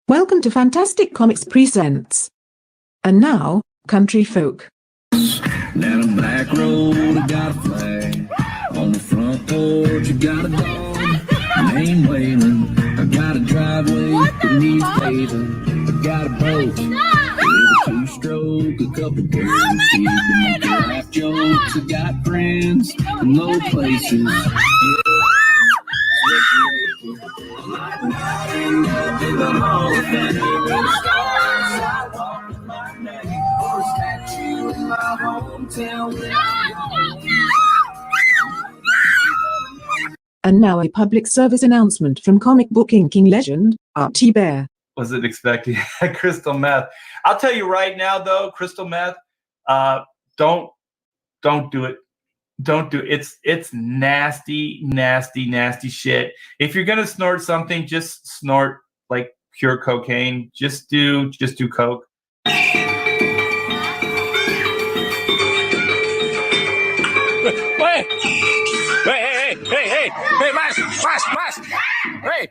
Welcome to Fantastic Comics Presents. And now, Country Folk. Down a black road, I got a flag. On the front porch, I got a dog named Waylon. I got a driveway that needs paving. I got a boat with a two-stroke, a couple birds feeding draft jokes. I got friends in low places. And now a public service announcement from comic book inking legend, Archie Bear. Wasn't expecting crystal meth. I'll tell you right now, though, crystal meth, don't do it. Don't do it. It's nasty, nasty, nasty shit. If you're gonna snort something, just snort like pure cocaine. Just do coke. Hey, Mass! Hey!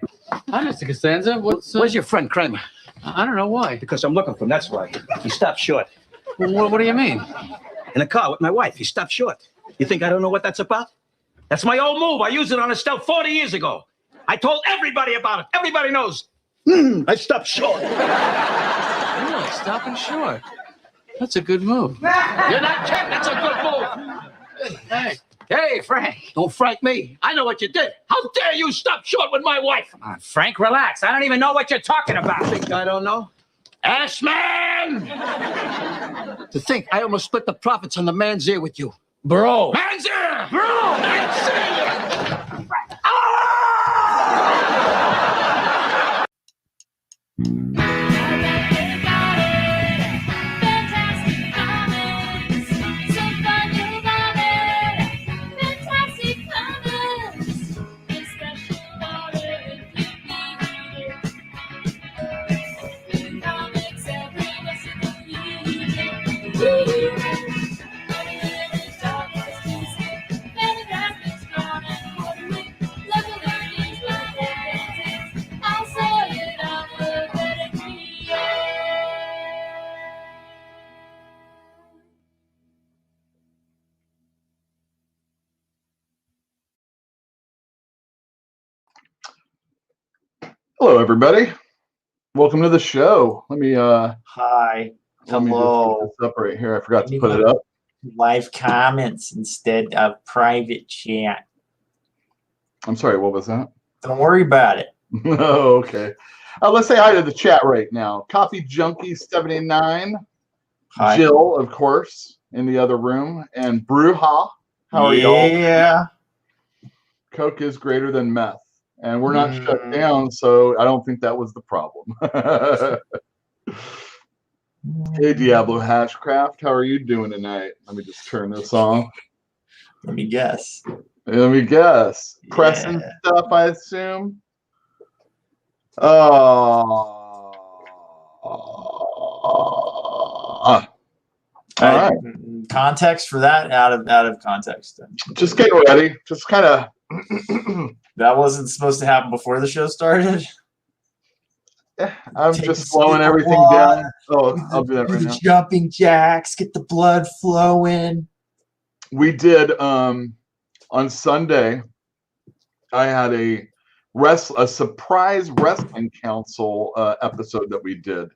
Hi, Mr. Costanza. Where's your friend Kramer? I don't know why. Because I'm looking for him, that's why. He stopped short. What do you mean? In a car with my wife, he stopped short. You think I don't know what that's about? That's my old move. I used it on Estelle 40 years ago. I told everybody about it. Everybody knows. I stopped short. Really? Stopping short. That's a good move. You're not kidding. That's a good move. Hey, Frank. Don't frank me. I know what you did. How dare you stop short with my wife? Come on, Frank, relax. I don't even know what you're talking about. Think I don't know? Ashman! To think I almost split the profits on the man's ear with you. Bro. Man's ear! Bro! Man's ear! Hello, everybody. Welcome to the show. Let me Hi. let me just Hello. put this up right here. I forgot to put it up. Live comments instead of private chat. I'm sorry, what was that? Don't worry about it. Oh, okay. Let's say hi to the chat right now. Coffee Junkie 79. Hi. Jill, of course, in the other room, and Bruja. How are y'all? Yeah. Coke is greater than meth, and we're not shut down, so I don't think that was the problem. Hey, Diablo Hashcraft, how are you doing tonight? Let me just turn this on. Let me guess. Let me guess. Pressing stuff, I assume. All right. Context for that? Out of context. Just get ready. Just kind of. That wasn't supposed to happen before the show started. I'm Take just a slowing sip of everything water. down. Oh, I'll do that Do right the now. jumping jacks. Get the blood flowing. We did on Sunday. I had a surprise wrestling council episode that we did.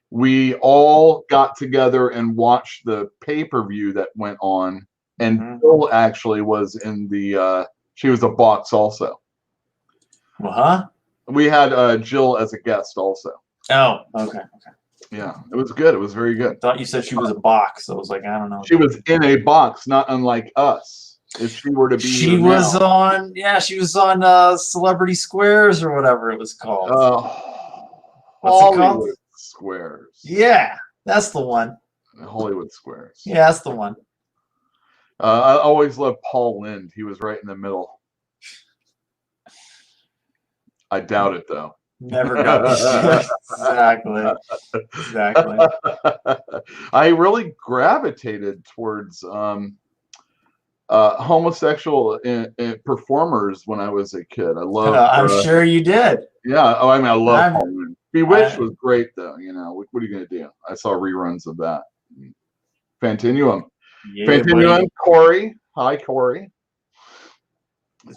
We all got together and watched the pay-per-view that went on, and Jill actually was in the. She was a box also. Huh? We had Jill as a guest also. Oh, okay. Yeah, it was good. It was very good. Thought you said she was a box. So I was like, I don't know. She was in a box, not unlike us. If she were to be, She was on. Yeah, she was on Celebrity Squares or whatever it was called. What's it called? Hollywood Squares. Yeah, that's the one. Hollywood Squares. Yeah, that's the one. I always loved Paul Lynde. He was right in the middle. I doubt it, though. Never got the shit. Exactly. I really gravitated towards homosexual performers when I was a kid. I love. I'm sure you did. Yeah. Oh, I mean, I love Paul Lynde. Bewitched was great, though. You know, what are you going to do? I saw reruns of that. Fantinuum. Yeah, Fantinuum, buddy. Corey. Hi, Corey.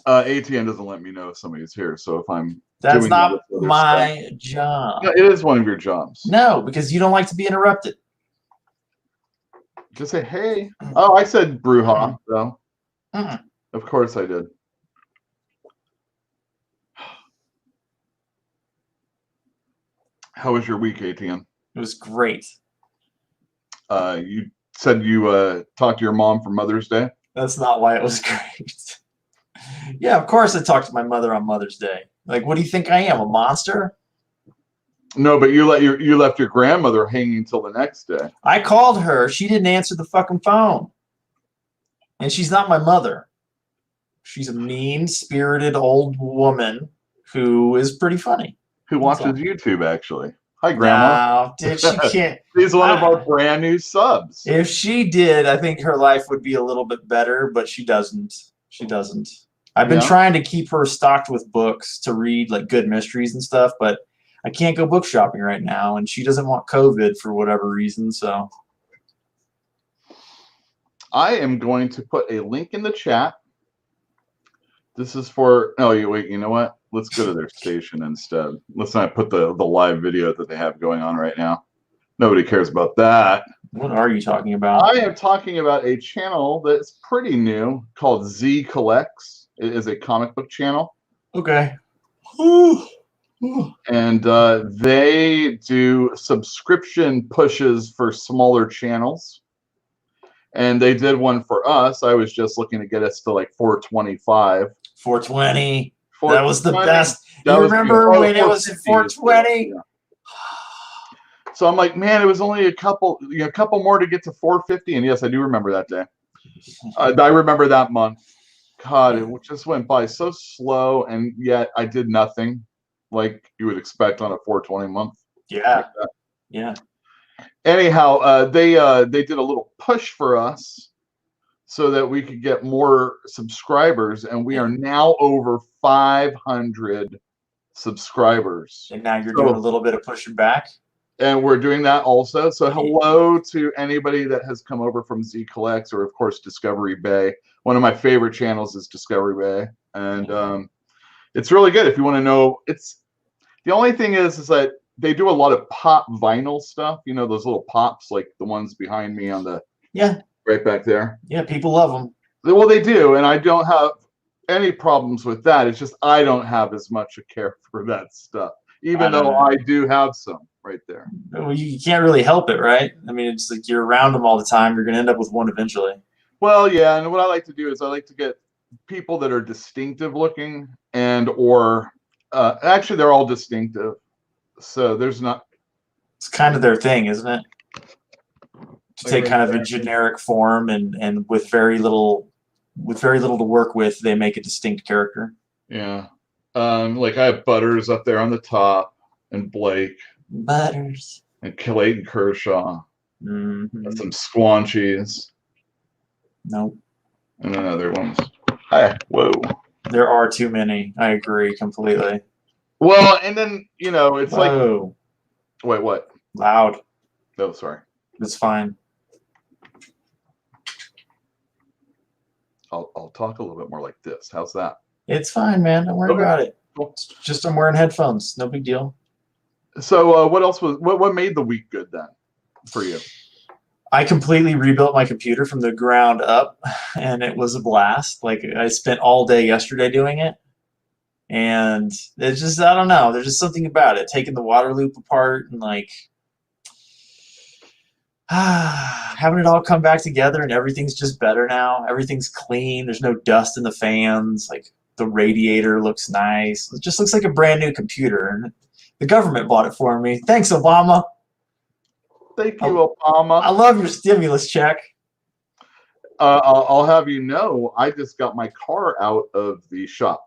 ATN doesn't let me know if somebody's here, so if I'm That's doing not other my stuff, job. yeah, it is one of your jobs. No, because you don't like to be interrupted. Just say, hey. Oh, I said Bruja, though. Of course I did. How was your week, ATN? It was great. You said you talked to your mom for Mother's Day? That's not why it was great. Yeah, of course I talked to my mother on Mother's Day. Like, what do you think I am, a monster? No, but you left your grandmother hanging till the next day. I called her. She didn't answer the fucking phone. And she's not my mother. She's a mean-spirited old woman who is pretty funny. Who watches YouTube, actually. Hi, Grandma. No, dude, she can't. She's one of our brand new subs. If she did, I think her life would be a little bit better, but she doesn't. She doesn't. I've been trying to keep her stocked with books to read, like good mysteries and stuff, but I can't go book shopping right now, and she doesn't want COVID for whatever reason, so. I am going to put a link in the chat. This is for, oh, wait, you know what? Let's go to their station instead. Let's not put the live video that they have going on right now. Nobody cares about that. What are you talking about? I am talking about a channel that's pretty new called Z Collects. It is a comic book channel. Okay. And they do subscription pushes for smaller channels. And they did one for us. I was just looking to get us to like 425. 420. That was the best. You remember when it was at 420? Yeah. So I'm like, man, it was only a couple more to get to 450. And yes, I do remember that day. I remember that month. God, it just went by so slow, and yet I did nothing like you would expect on a 420 month. Yeah. Like yeah. Anyhow, they did a little push for us so that we could get more subscribers, and we are now over 500 subscribers. And now you're doing a little bit of pushing back. And we're doing that also. So hello to anybody that has come over from Z Collects, or of course Discovery Bay. One of my favorite channels is Discovery Bay, and it's really good. If you want to know, it's the only thing is that they do a lot of pop vinyl stuff. You know, those little pops, like the ones behind me on the right back there. Yeah, people love them. Well, they do, and I don't have any problems with that. It's just I don't have as much a care for that stuff, even though I do have some right there. Well, you can't really help it, right? I mean, it's like you're around them all the time. You're going to end up with one eventually. Well, yeah, and what I like to do is I like to get people that are distinctive looking, and or actually they're all distinctive. So there's not. It's kind of their thing, isn't it? To take kind of a generic form and with very little to work with, they make a distinct character. Yeah. Like I have Butters up there on the top, and Blake. Butters. And Aiden Kershaw. And some Squanchies. Nope. And then other ones. Whoa. There are too many. I agree completely. Well, and then, you know, it's like. Wait, what? Loud. Oh, sorry. It's fine. I'll talk a little bit more like this. How's that? It's fine, man. Don't worry about it. It's just I'm wearing headphones. No big deal. So what else what made the week good then for you? I completely rebuilt my computer from the ground up, and it was a blast. Like I spent all day yesterday doing it, and it's just I don't know. There's just something about it. Taking the water loop apart and like having it all come back together, and everything's just better now. Everything's clean. There's no dust in the fans. Like the radiator looks nice. It just looks like a brand new computer. And the government bought it for me. Thanks, Obama. Thank you, Obama. I love your stimulus check. I'll have you know, I just got my car out of the shop.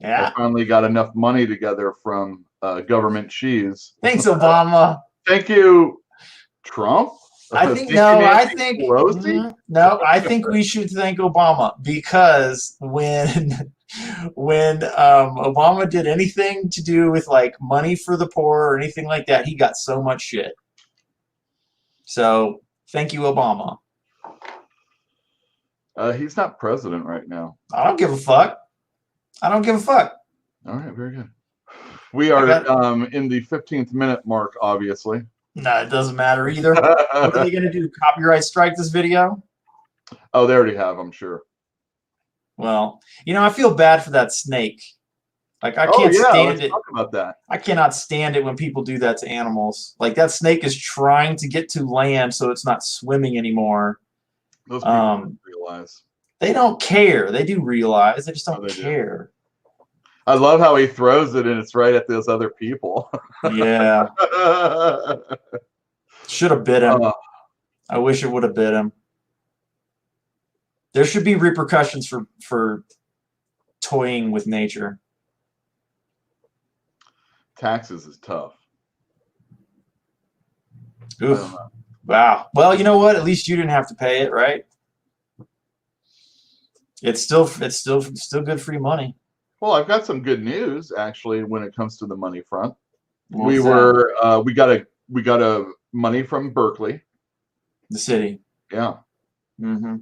Yeah. I finally got enough money together from government cheese. Thanks, Obama. Thank you, Trump. I think I think we should thank Obama, because when when Obama did anything to do with like money for the poor or anything like that, he got so much shit. So thank you, Obama. He's not president right now. I don't give a fuck. I don't give a fuck. All right, very good. We are in the 15th minute mark, obviously. No, it doesn't matter either. What are they going to do? Copyright strike this video? Oh, they already have, I'm sure. Well, you know, I feel bad for that snake. Like, I can't stand it. Talk about that. I cannot stand it when people do that to animals. Like, that snake is trying to get to land so it's not swimming anymore. Those people don't realize. They don't care. They do realize. They just don't care. I love how he throws it and it's right at those other people. Yeah. Should have bit him. I wish it would have bit him. There should be repercussions for toying with nature. Taxes is tough. Oof. Wow. Well, you know what? At least you didn't have to pay it, right? It's still good free money. Well, I've got some good news actually when it comes to the money front. We got a money from Berkeley, the city. Yeah. Mm-hmm.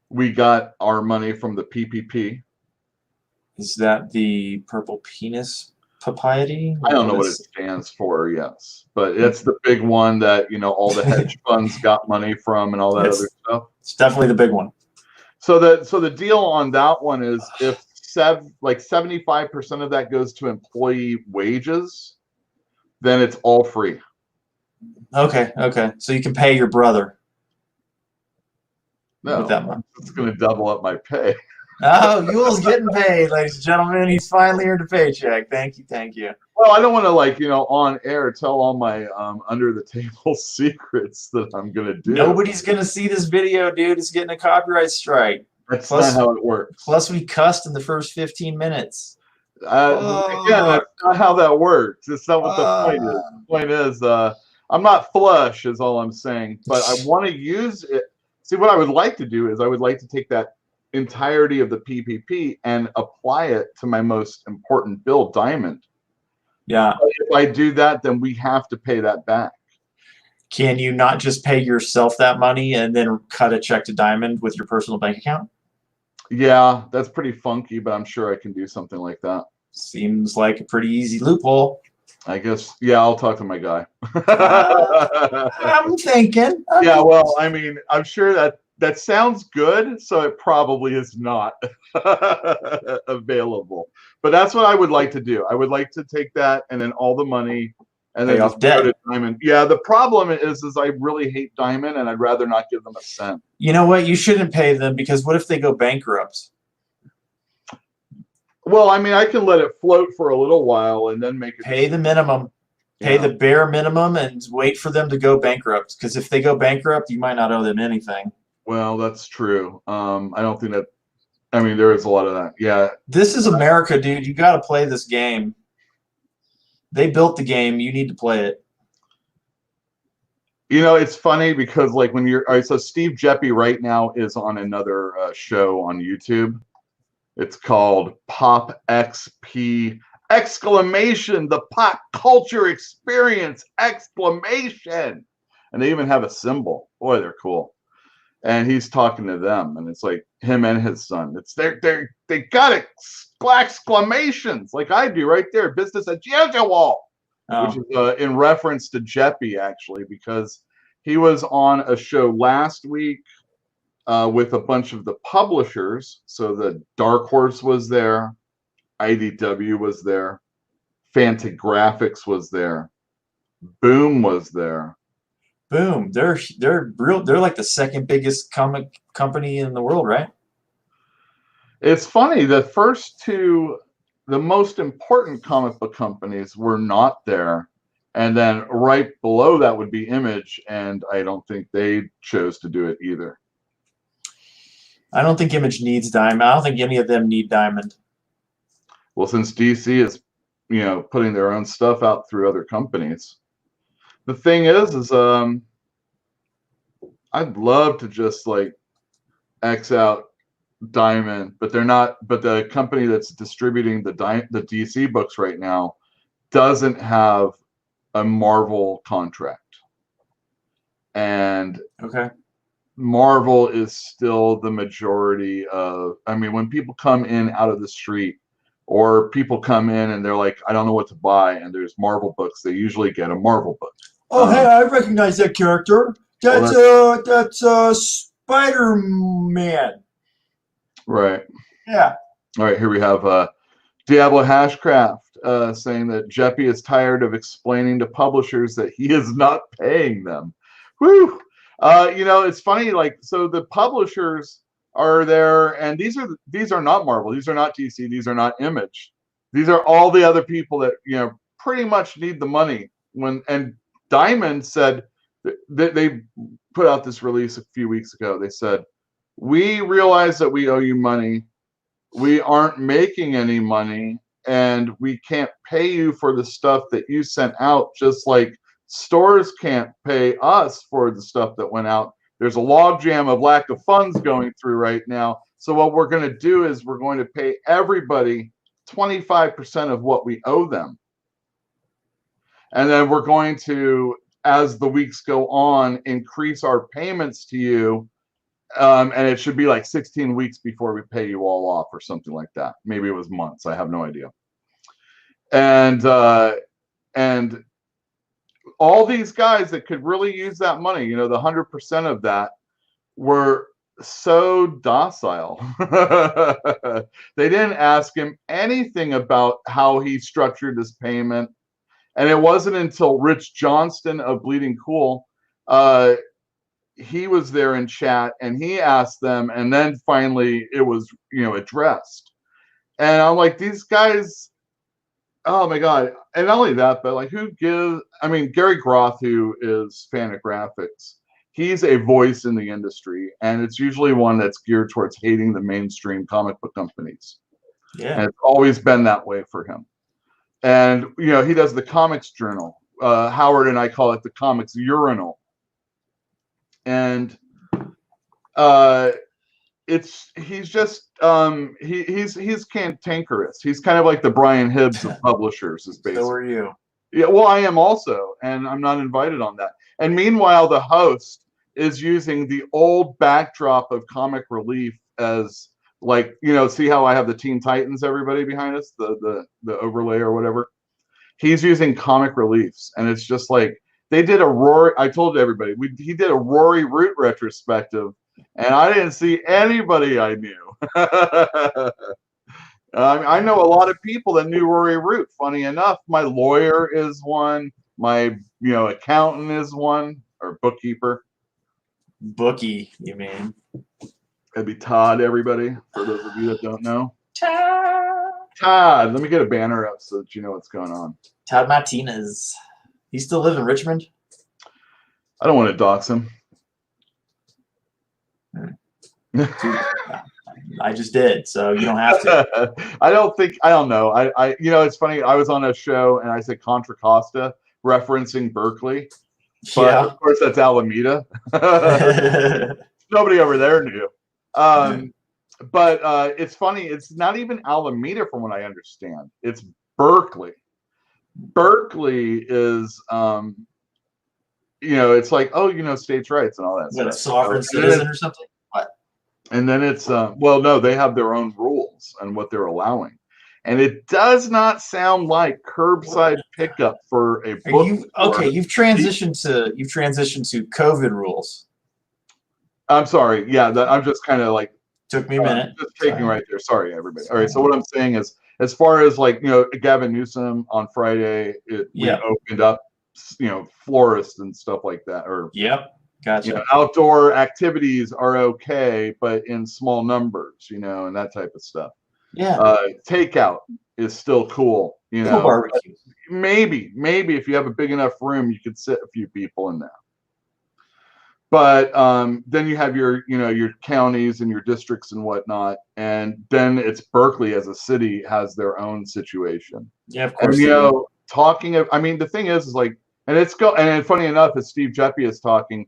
We got our money from the PPP. Is that the purple penis propriety? I don't know what it stands for, yes, but it's the big one that all the hedge funds got money from and all that other stuff. It's definitely the big one. So the deal on that one is if 75% of that goes to employee wages, then it's all free. Okay. So you can pay your brother. No, with that money. It's going to double up my pay. Oh, Yule's getting paid, ladies and gentlemen. He's finally earned a paycheck. Thank you. Well, I don't want to on air tell all my under the table secrets that I'm going to do. Nobody's going to see this video, dude. It's getting a copyright strike. That's not how it works. Plus, we cussed in the first 15 minutes. Again, that's not how that works. It's not what the point is. The point is, I'm not flush, is all I'm saying. But I want to use it. See, what I would like to do is I would like to take that entirety of the PPP and apply it to my most important bill, Diamond. Yeah. But if I do that, then we have to pay that back. Can you not just pay yourself that money and then cut a check to Diamond with your personal bank account? Yeah, that's pretty funky, but I'm sure I can do something like that. Seems like a pretty easy loophole. I guess, yeah, I'll talk to my guy. I'm thinking. Well, I mean, I'm sure that sounds good, so it probably is not available. But that's what I would like to do. I would like to take that and then all the money and then off debt. Go to Diamond. Yeah, the problem is I really hate Diamond and I'd rather not give them a cent. You know what? You shouldn't pay them because what if they go bankrupt? Well, I mean, I can let it float for a little while and then make it. Pay the minimum. Pay the bare minimum and wait for them to go bankrupt. Because if they go bankrupt, you might not owe them anything. Well, that's true. I don't think that. I mean, there is a lot of that. Yeah. This is America, dude. You got to play this game. They built the game. You need to play it. It's funny because when you're all right, so Steve Jeppy right now is on another show on YouTube. It's called Pop XP exclamation, the pop culture experience exclamation. And they even have a symbol. Boy, they're cool. And he's talking to them, and it's like him and his son. It's they got exclamations like I do right there. Business as usual, which is in reference to Jeppy actually, because he was on a show last week with a bunch of the publishers. So the Dark Horse was there, IDW was there, Fantagraphics was there, Boom was there. Boom. They're like the second biggest comic company in the world, right? It's funny. The first two, the most important comic book companies were not there. And then right below that would be Image. And I don't think they chose to do it either. I don't think Image needs Diamond. I don't think any of them need Diamond. Well, since DC is, putting their own stuff out through other companies. The thing is I'd love to just X out Diamond, but they're not. But the company that's distributing the DC books right now doesn't have a Marvel contract, and Okay. Marvel is still the majority of. I mean, when people come in out of the street, or people come in and they're like, I don't know what to buy, and there's Marvel books, they usually get a Marvel book. Oh, hey, I recognize that character. That's Spider-Man. Right. Yeah. All right, here we have Diablo Hashcraft saying that Jeppy is tired of explaining to publishers that he is not paying them. Woo! It's funny, like, so the publishers are there, and these are not Marvel, these are not DC, these are not Image. These are all the other people that, pretty much need the money. And Diamond said that they put out this release a few weeks ago. They said, we realize that we owe you money. We aren't making any money, and we can't pay you for the stuff that you sent out, just like stores can't pay us for the stuff that went out. There's a logjam of lack of funds going through right now. So what we're going to do is we're going to pay everybody 25% of what we owe them. And then we're going to, as the weeks go on, increase our payments to you. And it should be like 16 weeks before we pay you all off or something like that. Maybe it was months. I have no idea. And all these guys that could really use that money, the 100% of that, were so docile. They didn't ask him anything about how he structured his payment. And it wasn't until Rich Johnston of Bleeding Cool, he was there in chat and he asked them, and then finally it was, addressed. And I'm like, these guys, oh my God. And not only that, but like, Gary Groth, who is Fantagraphics, he's a voice in the industry, and it's usually one that's geared towards hating the mainstream comic book companies. Yeah. And it's always been that way for him. And, he does the Comics Journal. Howard and I call it the Comics Urinal. And he's just he's cantankerous. He's kind of like the Brian Hibbs of publishers, is basically. So are you. Yeah, well, I am also, and I'm not invited on that. And meanwhile, the host is using the old backdrop of Comic Relief as, like, see how I have the Teen Titans, everybody behind us, the overlay or whatever. He's using Comic Reliefs, and it's just like, they did a Rory. I told everybody he did a Rory Root retrospective, and I didn't see anybody I knew. I know a lot of people that knew Rory Root. Funny enough, my lawyer is one. My accountant is one, or bookkeeper. Bookie, you mean? That'd be Todd. Everybody, for those of you that don't know. Todd. Let me get a banner up so that you know what's going on. Todd Martinez. He still live in Richmond? I don't want to dox him. I just did, so you don't have to. I don't know. It's funny. I was on a show and I said Contra Costa, referencing Berkeley. But of course that's Alameda. Nobody over there knew. But it's funny. It's not even Alameda from what I understand. It's Berkeley. Berkeley is, it's like, states' rights and all that What, stuff. sovereign citizen or something? What? And then it's, no, they have their own rules and what they're allowing. And it does not sound like curbside pickup for a book. You've transitioned to COVID rules. I'm sorry. Yeah, I'm just kind of like, took me a minute. Just taking right there. Sorry, everybody. All right. So what I'm saying is, as far as like, Gavin Newsom on Friday, we opened up, florists and stuff like that. Or gotcha. Outdoor activities are okay, but in small numbers, and that type of stuff. Yeah. Takeout is still cool. Barbecue. Maybe if you have a big enough room, you could sit a few people in there. But then you have your counties and your districts and whatnot, and then it's Berkeley as a city has their own situation. Yeah, of course. And, the thing is like, and funny enough, as Steve Jeppy is talking,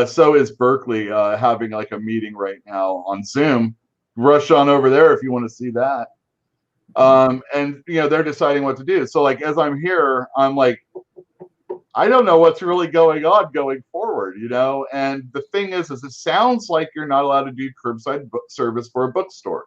so is Berkeley having like a meeting right now on Zoom rush on over there if you want to see that. And they're deciding what to do. So like as I'm here, I'm like, I don't know what's really going on going forward, And the thing is it sounds like you're not allowed to do curbside book service for a bookstore.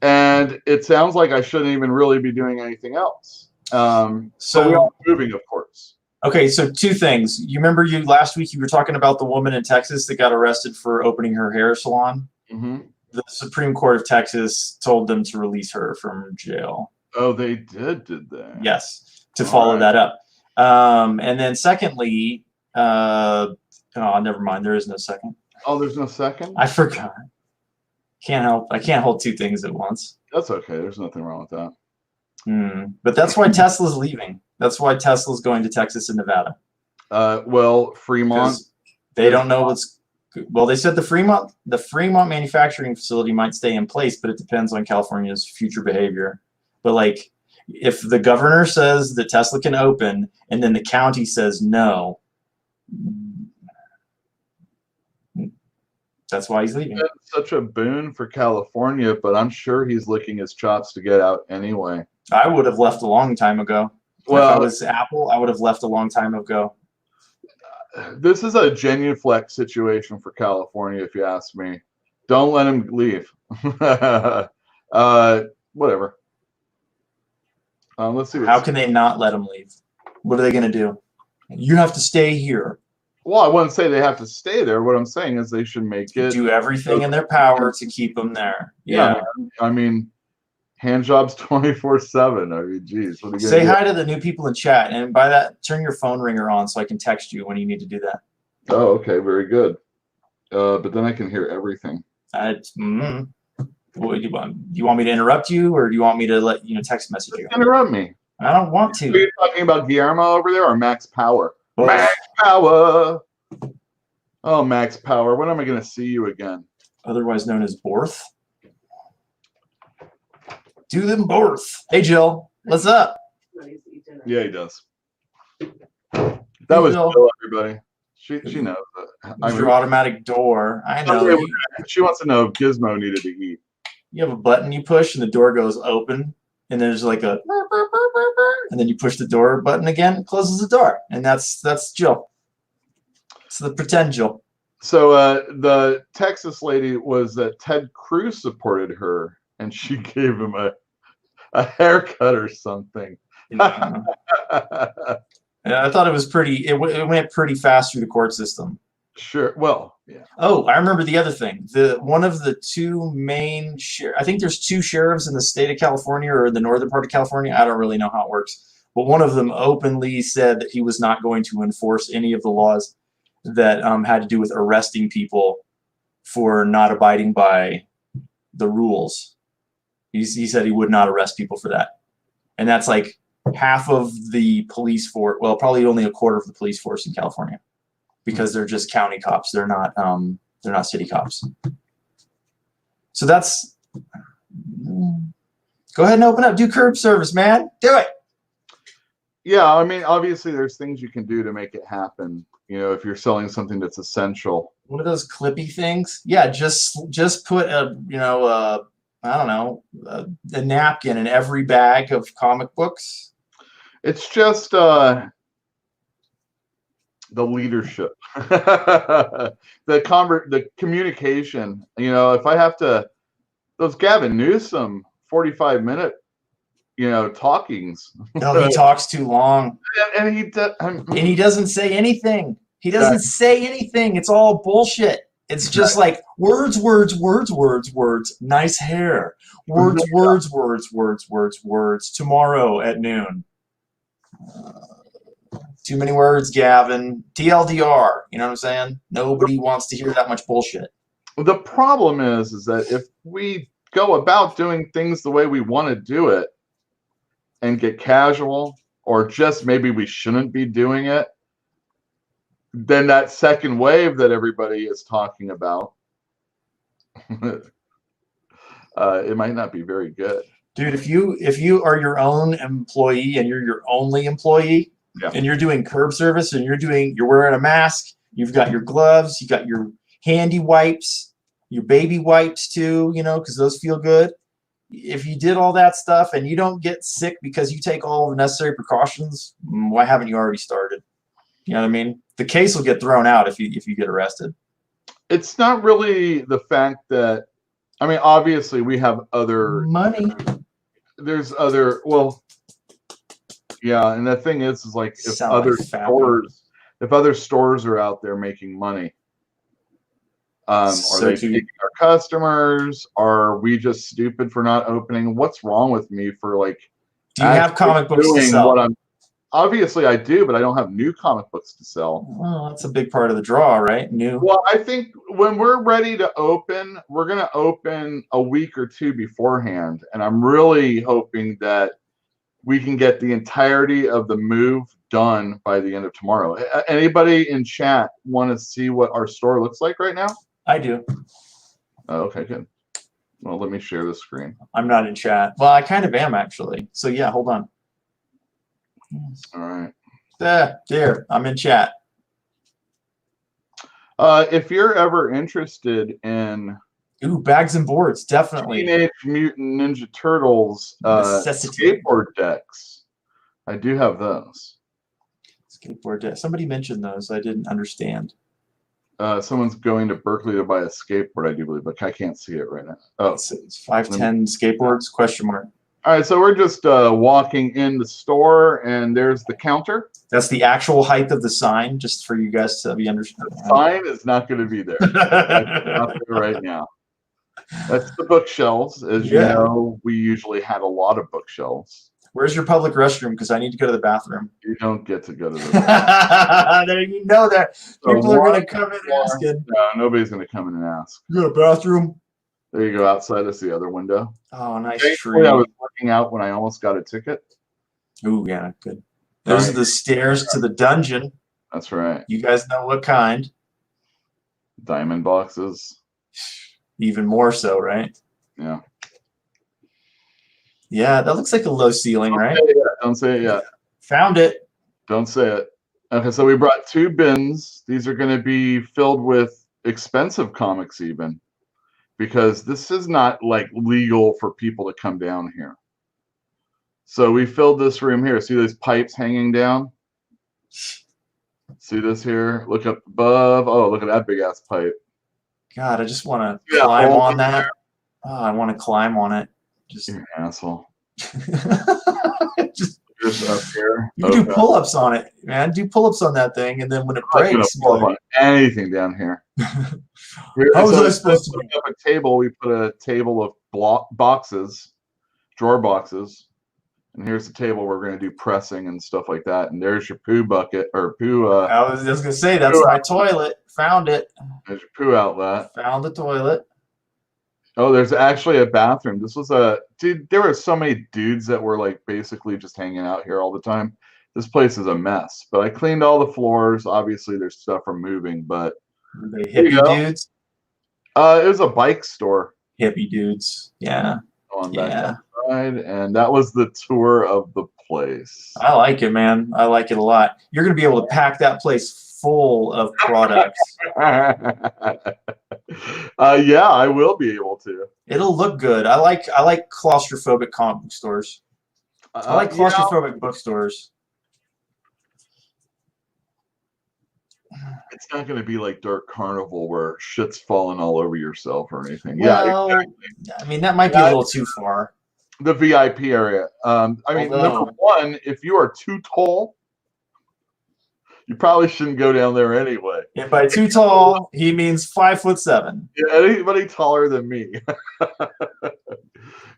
And it sounds like I shouldn't even really be doing anything else. So we are moving, of course. Okay, so two things. You remember last week you were talking about the woman in Texas that got arrested for opening her hair salon? Mm-hmm. The Supreme Court of Texas told them to release her from jail. Oh, they did they? Yes, to follow that up. And then secondly, never mind. There is no second. Oh, there's no second? I forgot. Can't help. I can't hold two things at once. That's okay. There's nothing wrong with that. But that's why Tesla's leaving. That's why Tesla's going to Texas and Nevada. Well, Fremont. They don't know what's. Well, they said the Fremont manufacturing facility might stay in place, but it depends on California's future behavior. But like, if the governor says that Tesla can open, and then the county says no, that's why he's leaving. It's such a boon for California, but I'm sure he's licking his chops to get out anyway. I would have left a long time ago. Well, if I was Apple, I would have left a long time ago. This is a genuflex situation for California, if you ask me. Don't let him leave. Whatever. Let's see. How can they not let him leave? What are they going to do? You have to stay here. Well, I wouldn't say they have to stay there. What I'm saying is they should make it. Do everything in their power to keep them there. Yeah. I mean, hand jobs 24/7. I mean, geez. What are you Say hi to the new people in chat, and by that, turn your phone ringer on so I can text you when you need to do that. Oh, okay, very good. But then I can hear everything. What, do you want me to interrupt you, or do you want me to let text message you? Interrupt me. I don't want to. Are you talking about Guillermo over there or Max Power? Both. Max Power. Oh, Max Power. When am I going to see you again? Otherwise known as Borth. Do them both. Hey, Jill. What's up? Yeah, he does. That was Jill, everybody. She knows it. Your automatic door. I know. She wants to know if Gizmo needed to eat. You have a button you push and the door goes open, and there's like a, and then you push the door button again, it closes the door, and that's Jill. It's the pretend Jill. So the Texas lady was that Ted Cruz supported her, and she gave him a haircut or something. Yeah. I thought it was pretty. It went pretty fast through the court system. Sure. Well, yeah. Oh, I remember the other thing. One of the two main I think there's two sheriffs in the state of California or the northern part of California. I don't really know how it works, but one of them openly said that he was not going to enforce any of the laws that had to do with arresting people for not abiding by the rules. He said he would not arrest people for that, and that's like half of the police force. Well, probably only a quarter of the police force in California, because they're just county cops. They're not city cops. So that's. Go ahead and open up. Do curb service, man. Do it. Yeah, I mean, obviously, there's things you can do to make it happen. If you're selling something that's essential. One of those clippy things. Yeah, just put a napkin in every bag of comic books. It's just the leadership, the communication. If I have to, those Gavin Newsom 45-minute, talkings. No, he talks too long, and he doesn't say anything. He doesn't say anything. It's all bullshit. It's just like words, nice hair. Words, tomorrow at noon. Too many words, Gavin. TLDR, you know what I'm saying? Nobody wants to hear that much bullshit. The problem is that if we go about doing things the way we want to do it and get casual, or just maybe we shouldn't be doing it, then that second wave that everybody is talking about, it might not be very good. Dude, if you are your own employee and you're your only employee, yeah, and you're doing curb service and you're wearing a mask, you've got your gloves, you got your handy wipes, your baby wipes too, you know, because those feel good. If you did all that stuff and you don't get sick because you take all the necessary precautions, why haven't you already started? You know what I mean? The case will get thrown out if you get arrested. It's not really the fact that, I mean, obviously we have other money. There's other, well, yeah, and the thing is like if other stores are out there making money, are they taking our customers? Are we just stupid for not opening? What's wrong with me for like? Do you have comic books to sell? Obviously, I do, but I don't have new comic books to sell. Well, that's a big part of the draw, right? New. Well, I think when we're ready to open, we're going to open a week or two beforehand. And I'm really hoping that we can get the entirety of the move done by the end of tomorrow. Anybody in chat want to see what our store looks like right now? I do. Oh, okay, good. Well, let me share the screen. I'm not in chat. Well, I kind of am, actually. So, yeah, hold on. All right. There, I'm in chat. If you're ever interested in bags and boards, definitely. Teenage Mutant Ninja Turtles skateboard decks, I do have those. Skateboard deck. Somebody mentioned those. I didn't understand. Someone's going to Berkeley to buy a skateboard, I do believe, but I can't see it right now. Oh, it's 510 skateboards? Question mark. All right, so we're just walking in the store, and there's the counter. That's the actual height of the sign, just for you guys to be understood. The sign is not going to be there. It's not there right now. That's the bookshelves. As you know, we usually have a lot of bookshelves. Where's your public restroom? Because I need to go to the bathroom. You don't get to go to the bathroom. There, you know that. People are going to come in and ask. No, nobody's going to come in and ask. You got a bathroom? There you go. Outside, that's the other window. Oh, nice tree. I was working out when I almost got a ticket. Ooh, yeah, good. Those are the stairs to the dungeon. That's right. You guys know what kind. Diamond boxes. Even more so, right? Yeah. Yeah, that looks like a low ceiling, right? Don't say it yet. Found it. Don't say it. Okay, so we brought 2 bins. These are going to be filled with expensive comics even, because this is not like legal for people to come down here. So we filled this room here. See those pipes hanging down? See this here? Look up above. Oh, look at that big ass pipe. God, I just want to climb on that. Oh, I want to climb on it. Just you're an asshole. just up here. You do pull-ups on it, man. Do pull-ups on that thing, and then when it breaks, pull up on anything down here. How was I supposed to put up a table? We put a table of boxes, drawer boxes, and here's the table where we're going to do pressing and stuff like that. And there's your poo bucket or poo. I was just going to say that's my toilet. Found it. There's your poo outlet. Found the toilet. Oh, there's actually a bathroom. This was dude. There were so many dudes that were like basically just hanging out here all the time. This place is a mess. But I cleaned all the floors. Obviously, there's stuff removing, but were they hippie dudes? It was a bike store. Hippie dudes. Yeah. On that side, and that was the tour of the place. I like it, man. I like it a lot. You're gonna be able to pack that place full of products. Yeah, I will be able to. It'll look good. I like claustrophobic comic book stores. I like claustrophobic bookstores. It's not going to be like Dark Carnival where shit's falling all over yourself or anything. Well, yeah, exactly. I mean, that might be a little too far. The VIP area. I mean, number one, if you are too tall, you probably shouldn't go down there anyway. And by too tall, he means 5'7". Yeah, anybody taller than me.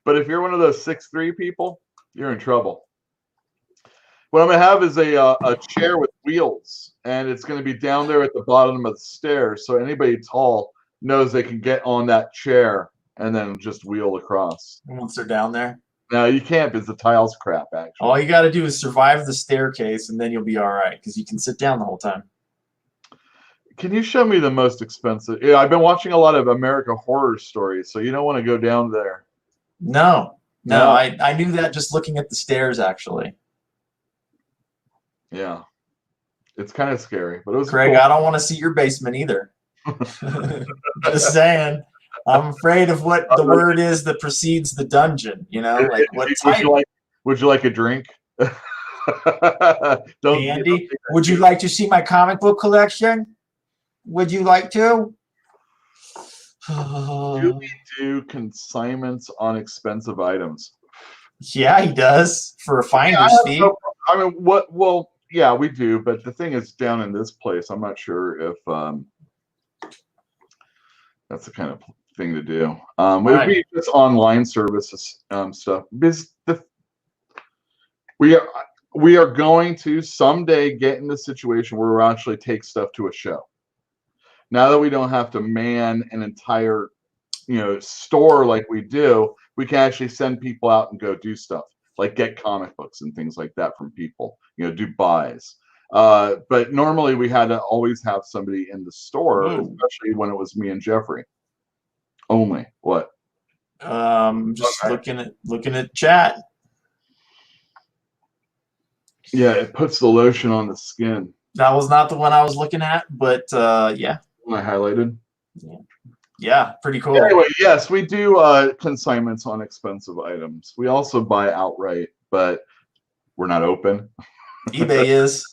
But if you're one of those 6'3" people, you're in trouble. What I'm going to have is a chair with wheels, and it's going to be down there at the bottom of the stairs, so anybody tall knows they can get on that chair and then just wheel across. Once they're down there? No, you can't because the tile's crap, actually. All you got to do is survive the staircase, and then you'll be all right because you can sit down the whole time. Can you show me the most expensive? Yeah, I've been watching a lot of American Horror Stories, so you don't want to go down there. No. I knew that just looking at the stairs, actually. Yeah. It's kind of scary, but it was Craig, cool. I don't want to see your basement either. Just saying. I'm afraid of what the word is that precedes the dungeon. You know, like what type? Would you like a drink? Andy, would you like to see my comic book collection? Would you like to? Do we do consignments on expensive items? Yeah, he does for a finder's fee. I mean, what? Well, yeah, we do. But the thing is, down in this place, I'm not sure if that's the kind of thing to do. It would be just online services stuff. Because we are going to someday get in the situation where we actually take stuff to a show. Now that we don't have to man an entire, store like we do, we can actually send people out and go do stuff, like get comic books and things like that from people, do buys. But normally we had to always have somebody in the store, especially when it was me and Jeffrey. Only. What? Just looking at chat. Yeah, it puts the lotion on the skin. That was not the one I was looking at, but yeah. I highlighted. Yeah, pretty cool. Anyway, yes, we do consignments on expensive items. We also buy outright, but we're not open. eBay is.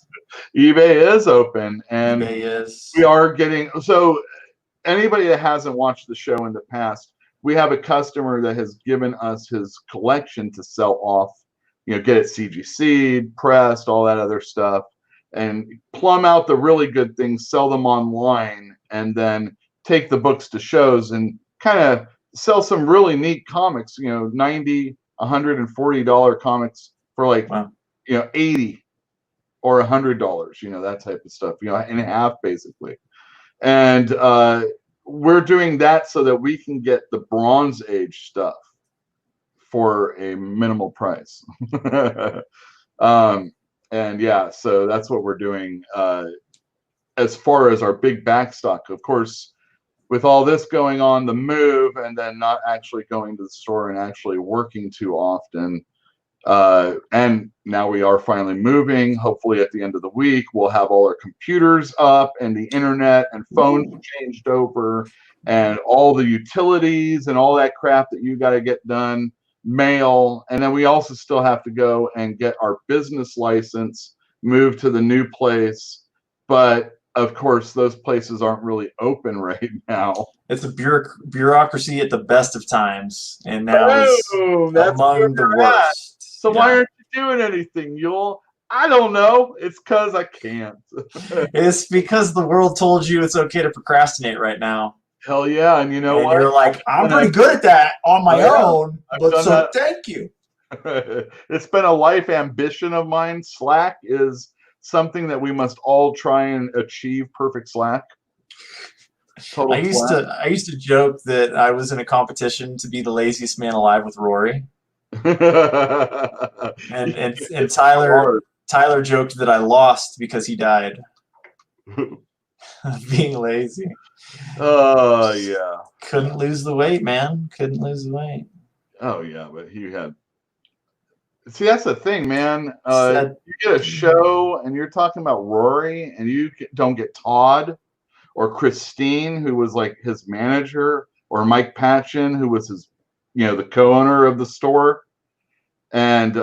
eBay is open, and eBay is. We are getting so. Anybody that hasn't watched the show in the past, we have a customer that has given us his collection to sell off. Get it CGC'd, pressed, all that other stuff, and plumb out the really good things, sell them online, and then take the books to shows and kind of sell some really neat comics, $90, $140 comics for like, $80 or $100, that type of stuff, in half basically. And we're doing that so that we can get the Bronze Age stuff for a minimal price. And yeah, so that's what we're doing. As far as our big backstock, of course, with all this going on, the move, and then not actually going to the store and actually working too often. And now we are finally moving. Hopefully at the end of the week, we'll have all our computers up and the internet and phones changed over and all the utilities and all that crap that you got to get done, mail. And then we also still have to go and get our business license, move to the new place. But of course, those places aren't really open right now. It's a bureaucracy at the best of times, and now is among the worst. So why aren't you doing anything, Yule? I don't know. It's because I can't. It's because the world told you it's okay to procrastinate right now. Hell yeah, and you know what? You're like, I'm pretty good at that on my own, but so thank you. It's been a life ambition of mine. Slack is something that we must all try and achieve. Perfect Slack. I used to joke that I was in a competition to be the laziest man alive with Rory. and Tyler joked that I lost because he died. Being lazy. Oh yeah. Couldn't lose the weight, man. Couldn't lose the weight. Oh yeah, but he had. See, that's the thing, man. You get a show, and you're talking about Rory, and you don't get Todd or Christine, who was like his manager, or Mike Patchen, who was his, the co-owner of the store, and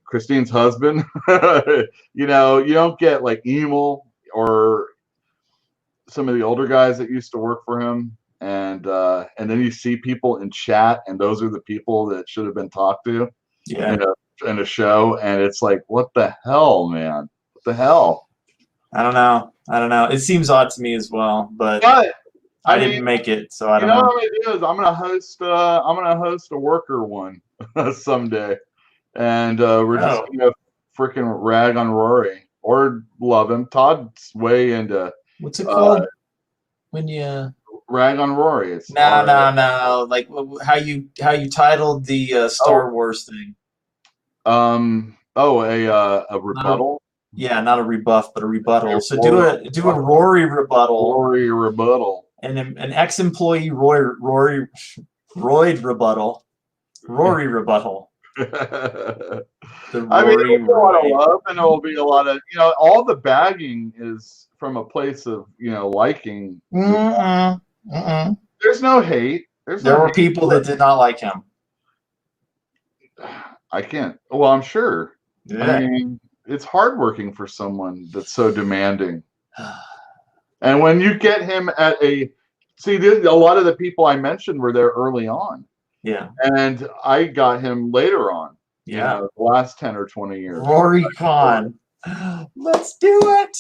Christine's husband. You don't get like Emil or some of the older guys that used to work for him, and then you see people in chat, and those are the people that should have been talked to. Yeah. In a show, and it's like, what the hell, man? What the hell? I don't know. It seems odd to me as well, but I didn't make it, so I don't know. What I'm gonna do is I'm gonna host a worker one someday, and we're just gonna freaking rag on Rory or love him. Todd's way into what's it called when you rag on Rory. It's no. Like how you titled the Star Wars thing. A rebuttal. Yeah, not a rebuff, but a rebuttal. So do a Rory rebuttal. Rory rebuttal. And an ex-employee Rory rebuttal. Rory rebuttal. There'll be a lot of love, and there'll be a lot of all the bagging is from a place of liking. Mm-mm. There's no hate. There were people that did not like him. I can't. Well, I'm sure. Yeah. I mean, it's hard working for someone that's so demanding. And when you get him at a lot of the people I mentioned were there early on. Yeah. And I got him later on. Yeah. The last 10 or 20 years. Rory Kahn. Let's do it.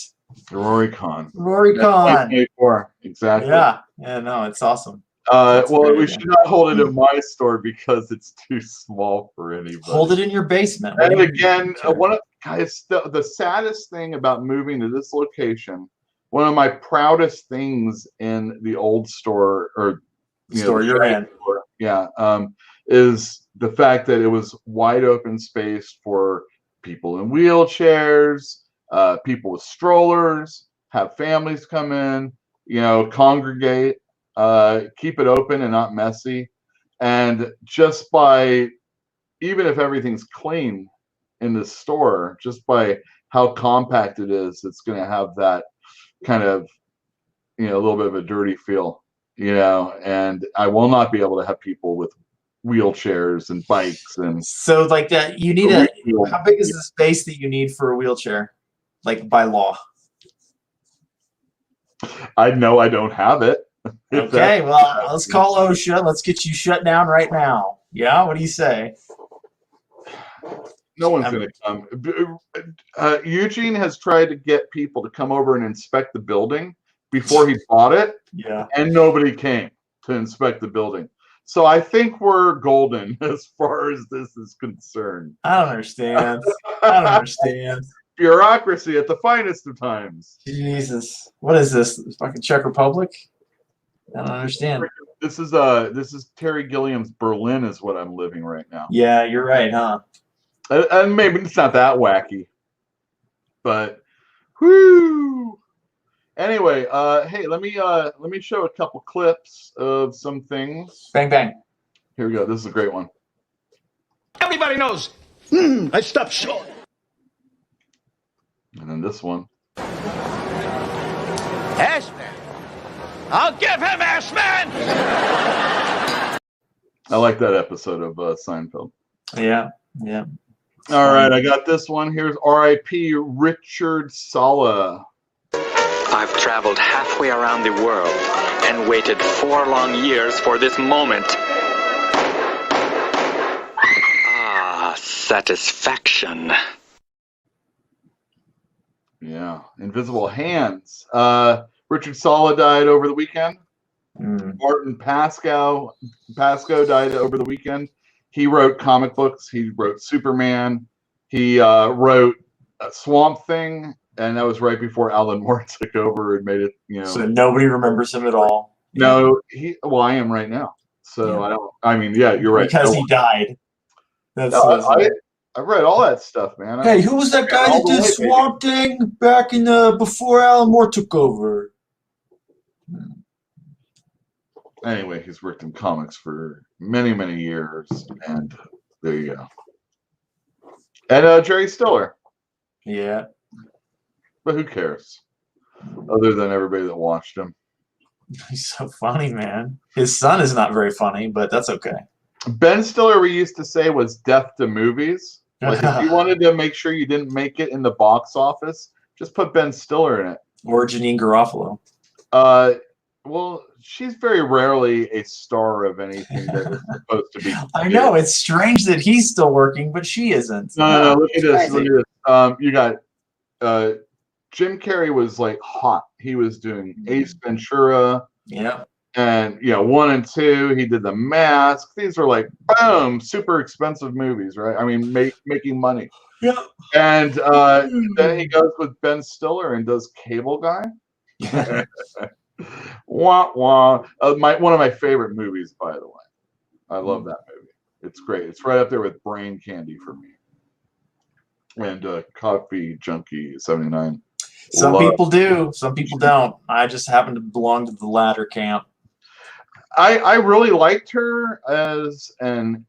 Rory Kahn. Rory Kahn. 2024. Exactly. Yeah. Yeah, no, it's awesome. Well, we should not hold it in my store because it's too small for anybody. Hold it in your basement. And again, the saddest thing about moving to this location, one of my proudest things in the old store or store you're in, is the fact that it was wide open space for people in wheelchairs, people with strollers, have families come in, congregate, keep it open and not messy. And just by, even if everything's clean in the store, just by how compact it is, it's going to have that kind of, a little bit of a dirty feel, and I will not be able to have people with wheelchairs and bikes. And so like that, you need how big is the space that you need for a wheelchair, like by law? I know I don't have it. Okay, well, let's call OSHA. Let's get you shut down right now. Yeah, what do you say? No one's going to come. Eugene has tried to get people to come over and inspect the building before he bought it. Yeah. And nobody came to inspect the building. So I think we're golden as far as this is concerned. I don't understand. I don't understand. Bureaucracy at the finest of times. Jesus. What is this? Fucking Czech Republic? I don't understand. This is Terry Gilliam's Berlin is what I'm living right now. Yeah, you're right, huh? And maybe it's not that wacky, but whoo. Anyway, hey, let me show a couple clips of some things. Bang bang. Here we go. This is a great one. Everybody knows. I stopped short. And then this one. Ashman. I'll give him Ashman. I like that episode of Seinfeld. Yeah, yeah. All right, I got this one. Here's R.I.P. Richard Sala. I've traveled halfway around the world and waited 4 long years for this moment. Ah, satisfaction. Yeah, Invisible Hands. Richard Sala died over the weekend. Martin Pasco died over the weekend. He wrote comic books. He wrote Superman. He wrote Swamp Thing, and that was right before Alan Moore took over and made it. So nobody remembers him at all. No, I am right now. So I don't. I mean, yeah, you're right. Because he died. That's. I read all that stuff, man. Hey, who was that guy that did Swamp Thing back in before Alan Moore took over? Anyway, he's worked in comics for many, many years, and there you go. And Jerry Stiller. Yeah. But who cares? Other than everybody that watched him. He's so funny, man. His son is not very funny, but that's okay. Ben Stiller, we used to say, was deaf to movies. Like if you wanted to make sure you didn't make it in the box office, just put Ben Stiller in it. Or Janine Garofalo. Well, she's very rarely a star of anything that is supposed to be. I know, it's strange that he's still working, but she isn't. No, look at this. Look at this. You got Jim Carrey was like hot. He was doing Ace Ventura. Yeah. And 1 and 2, he did The Mask. These are like boom, super expensive movies, right? I mean, making money. Yeah. And then he goes with Ben Stiller and does Cable Guy. Wah wah. One of my favorite movies, by the way. I love that movie. It's great. It's right up there with Brain Candy for me. And Coffee Junkie 79. Some people do. Some people don't. I just happen to belong to the latter camp. I really liked her as an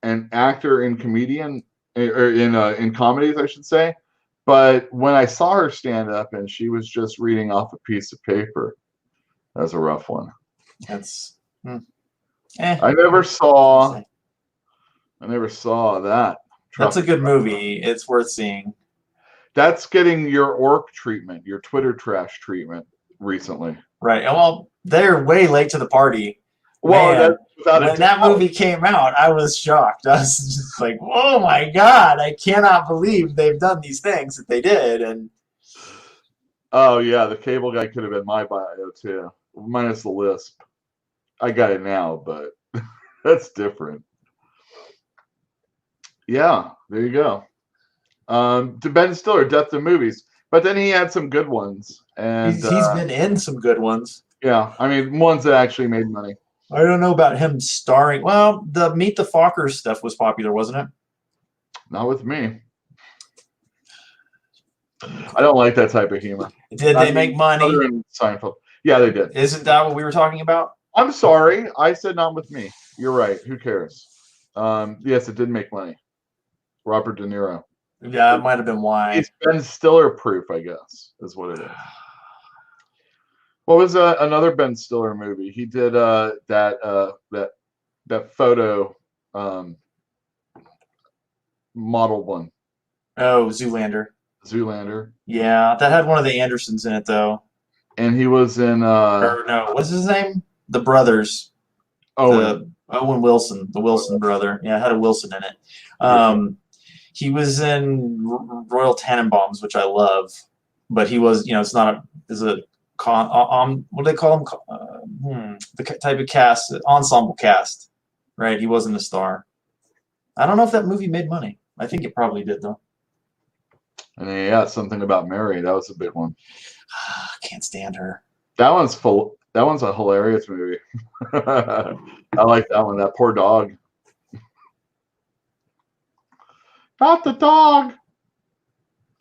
actor and comedian, or in comedies, I should say. But when I saw her stand up and she was just reading off a piece of paper, that was a rough one. That's I never saw that. That's a good movie. It's worth seeing. That's getting your orc treatment, your Twitter trash treatment recently. Right. Well, they're way late to the party. Well, Man, when that movie came out, I was shocked. I was just like, "Oh my god! I cannot believe they've done these things that they did." And oh yeah, the cable guy could have been my bio too, minus the lisp. I got it now, but that's different. Yeah, there you go. To Ben Stiller, Death to Movies, but then he had some good ones, and he's been in some good ones. Yeah, I mean ones that actually made money. I don't know about him starring. Well, the Meet the Fockers stuff was popular, wasn't it? Not with me. I don't like that type of humor. Did they make money? Seinfeld. Yeah, they did. Isn't that what we were talking about? I'm sorry. I said not with me. You're right. Who cares? Yes, it did make money. Robert De Niro. Yeah, it might have been why. It's Ben Stiller proof, I guess, is what it is. What was another Ben Stiller movie? He did that photo model one. Oh, Zoolander. Zoolander. Yeah, that had one of the Andersons in it though. And he was in or no, what's his name? The brothers. Owen Wilson, the Wilson brother. Yeah, it had a Wilson in it. He was in Royal Tenenbaums, which I love, but he was, it's not what do they call him? The type of cast, ensemble cast, right? He wasn't a star. I don't know if that movie made money. I think it probably did though. And then, yeah, Something About Mary. That was a big one. I can't stand her. That one's full. That one's a hilarious movie. I like that one. That poor dog. Not the dog.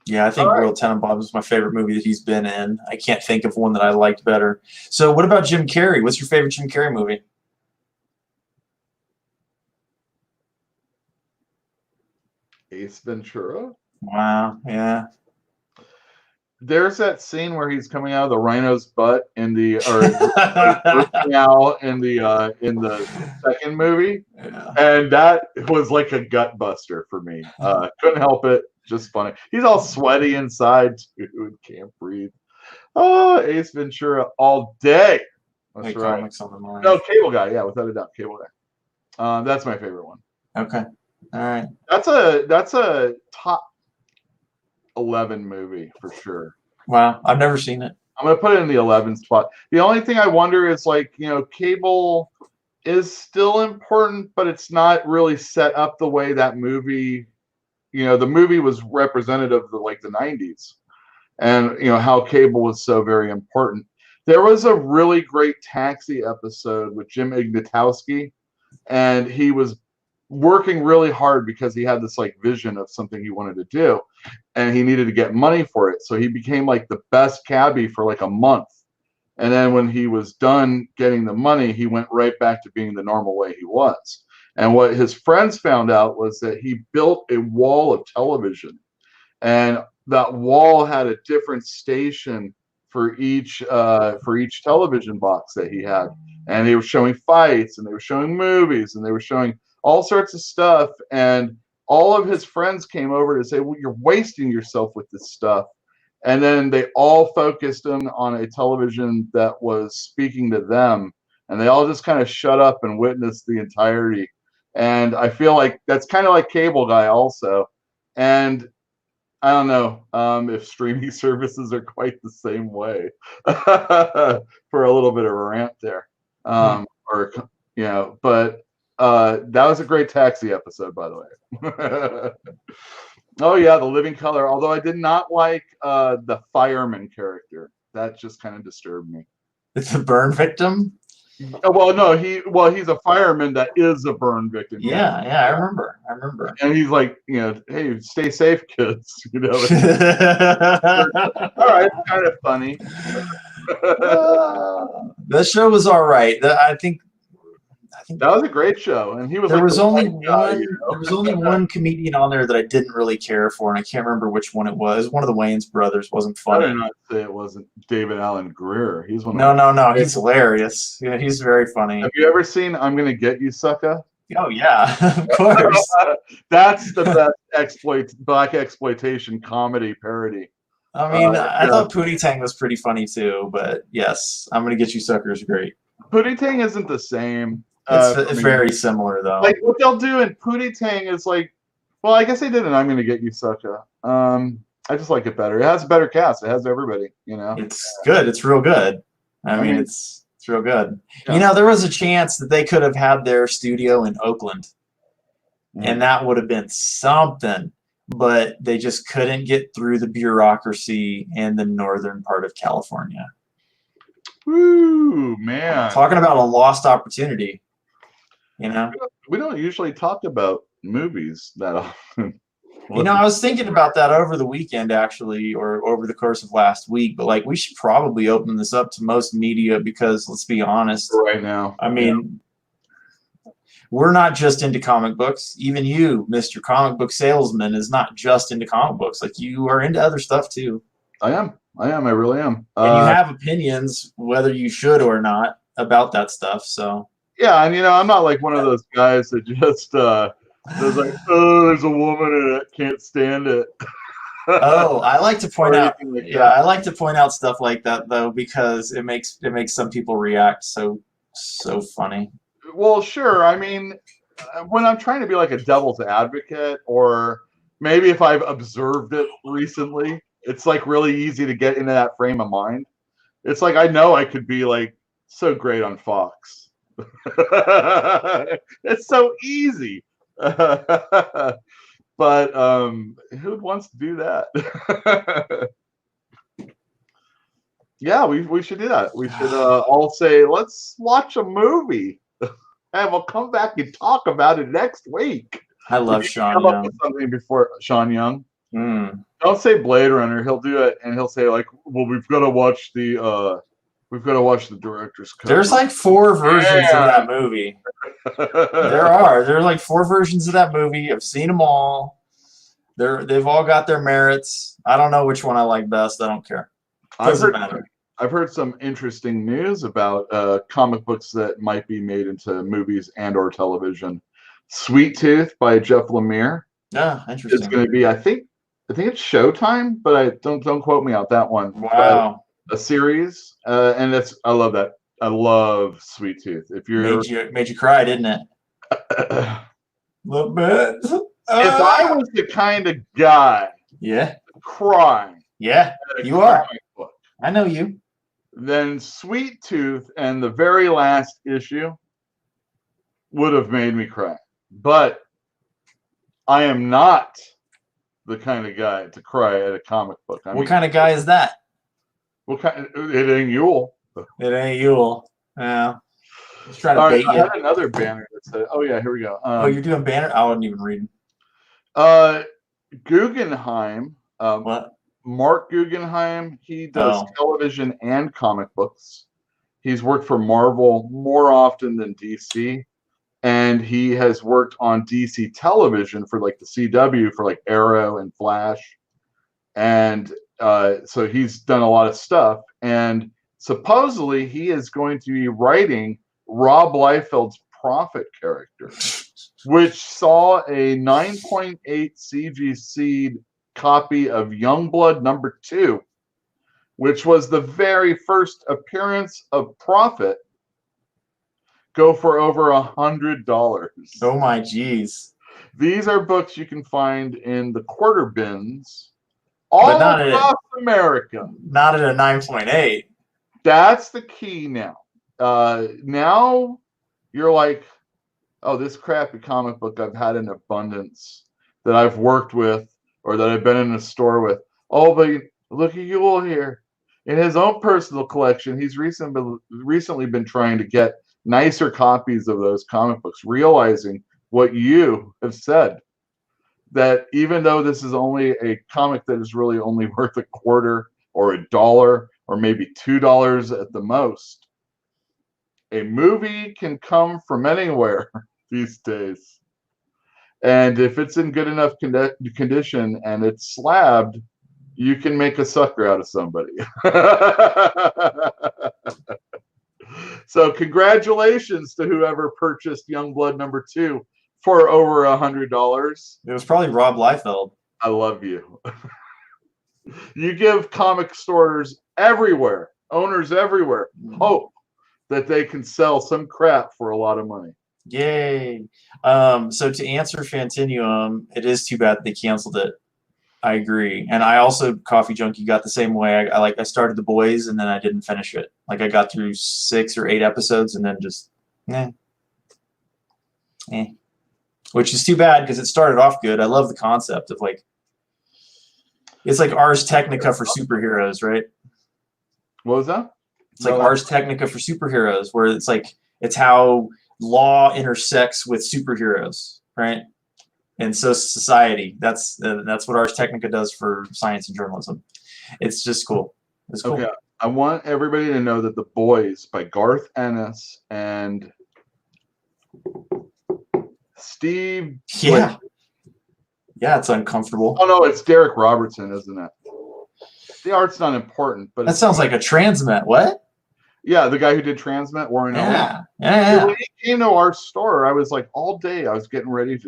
Yeah, I think Royal Tenenbaums is my favorite movie that he's been in. I can't think of one that I liked better. So what about Jim Carrey? What's your favorite Jim Carrey movie? Ace Ventura. Wow, yeah. There's that scene where he's coming out of the rhino's butt in the out in the second movie, yeah. And that was like a gut buster for me. Couldn't help it. Just funny. He's all sweaty inside too and can't breathe. Oh, Ace Ventura all day. That's right. No, Cable Guy. Yeah, without a doubt, Cable Guy. That's my favorite one. Okay. All right. That's a top 11 movie for sure. Wow, I've never seen it. I'm gonna put it in the 11th spot. The only thing I wonder is Cable is still important, but it's not really set up the way that movie. The movie was representative of the 90s, and how Cable was so very important. There was a really great Taxi episode with Jim Ignatowski, and he was working really hard because he had this vision of something he wanted to do, and he needed to get money for it. So he became the best cabbie for a month. And then when he was done getting the money, he went right back to being the normal way he was. And what his friends found out was that he built a wall of television, and that wall had a different station for each television box that he had. And they were showing fights, and they were showing movies, and they were showing all sorts of stuff. And all of his friends came over to say, well, you're wasting yourself with this stuff. And then they all focused in on a television that was speaking to them. And they all just kind of shut up and witnessed the entirety. And I feel like that's kind of like Cable Guy also. And I don't know if streaming services are quite the same way. For a little bit of a rant there. But that was a great Taxi episode, by the way. Oh yeah, The Living Color. Although I did not like the fireman character. That just kind of disturbed me. It's a burn victim? Well, no, he's a fireman that is a burn victim. Yeah, I remember. And he's like, hey, stay safe, kids. All right, kind of funny. The show was all right. I think think That was a great show, and he was there like was the only white guy, one. you know? There was only one comedian on there that I didn't really care for, and I can't remember which one it was. One of the Wayans brothers wasn't I funny. did not say it wasn't David Allen Greer. He's one. No. He's hilarious. Yeah, he's very funny. Have you ever seen "I'm Gonna Get You, Sucker"? Oh yeah, of course. That's the best black exploitation comedy parody. I mean, I thought Pootie Tang was pretty funny too, but yes, I'm Gonna Get You Sucker is great. Pootie Tang isn't the same. It's very similar though. Like what they'll do in Pootie Tang is like, well, I guess they did, and I'm Gonna Get You, Sucker. I just like it better. It has a better cast. It has everybody. You know, it's good. It's real good. I mean, it's real good. Yeah. You know, there was a chance that they could have had their studio in Oakland, and that would have been something. But they just couldn't get through the bureaucracy in the northern part of California. Woo, man! Talking about a lost opportunity. You know, we don't usually talk about movies that often. You know, I was thinking about that over the weekend, actually, or over the course of last week. But like, we should probably open this up to most media because, let's be honest, right now, I mean, we're not just into comic books. Even you, Mr. Comic Book Salesman, is not just into comic books. Like, you are into other stuff too. I am. I really am. And you have opinions, whether you should or not, about that stuff. So yeah, and you know, I'm not like one of those guys that just there's like, oh, there's a woman and I can't stand it. Oh, I like to point out. Like yeah, I like to point out stuff like that though, because it makes some people react so funny. Well, sure. I mean, when I'm trying to be like a devil's advocate, or maybe if I've observed it recently, it's like really easy to get into that frame of mind. It's like I know I could be like so great on Fox. It's so easy. But who wants to do that? Yeah, we should do that. We should all say, let's watch a movie, and we'll come back and talk about it next week. I love Sean come Young. Up with something before Sean Young. Mm. Don't say Blade Runner. He'll do it, and he'll say like, "Well, we've got to watch the director's cut." There's like 4 versions of that movie. There are like 4 versions of that movie. I've seen them all. They've all got their merits. I don't know which one I like best. I don't care. Doesn't matter. I've heard some interesting news about comic books that might be made into movies and or television. Sweet Tooth by Jeff Lemire. Yeah, interesting. It's going to be, I think it's Showtime, but I don't quote me out that one. Wow. A series, and I love that. I love Sweet Tooth. If you're made you cry, didn't it? A little bit. If I was the kind of guy, crying, you are. Book, I know you. Then Sweet Tooth and the very last issue would have made me cry. But I am not the kind of guy to cry at a comic book. What kind of guy is that? What kind? It ain't Yule. It ain't Yule. Yeah. Just trying to All right, bait you. I had another banner that said, "Oh yeah, here we go." Oh, you're doing banner? I wasn't even reading. Guggenheim. What? Marc Guggenheim. He does television and comic books. He's worked for Marvel more often than DC, and he has worked on DC television for like the CW for like Arrow and Flash, and so he's done a lot of stuff. And supposedly he is going to be writing Rob Liefeld's Prophet character, which saw a 9.8 CGC copy of Youngblood #2, which was the very first appearance of Prophet, go for over $100. Oh my geez. These are books you can find in the quarter bins all across America. Not at a 9.8. That's the key now. Now you're like, oh, this crappy comic book I've had in abundance that I've worked with or that I've been in a store with. Oh, but look at Yule here. In his own personal collection, he's recently been trying to get nicer copies of those comic books, realizing what you have said, that even though this is only a comic that is really only worth a quarter or $1 or maybe $2 at the most, a movie can come from anywhere these days. And if it's in good enough condition and it's slabbed, you can make a sucker out of somebody. So congratulations to whoever purchased Youngblood #2 for over $100. It was probably Rob Liefeld. I love you. You give comic stores everywhere, owners everywhere, hope that they can sell some crap for a lot of money. Yay. So to answer Fantinuum, it is too bad they canceled it. I agree. And I also, Coffee Junkie, got the same way. I started The Boys and then I didn't finish it. Like I got through 6 or 8 episodes and then just which is too bad because it started off good. I love the concept of like, it's like Ars Technica for superheroes, right? What was that? It's like Ars Technica for superheroes, where it's like, it's how law intersects with superheroes, right? And so society, that's what Ars Technica does for science and journalism. It's just cool. It's cool. Okay. I want everybody to know that The Boys by Garth Ennis and Steve. Yeah. Yeah, it's uncomfortable. Oh no, it's Darick Robertson, isn't it? The art's not important, but that sounds like a Transmet. What? Yeah, the guy who did Transmet, Warren Ellis. Yeah. When he came to our store, I was like, all day I was getting ready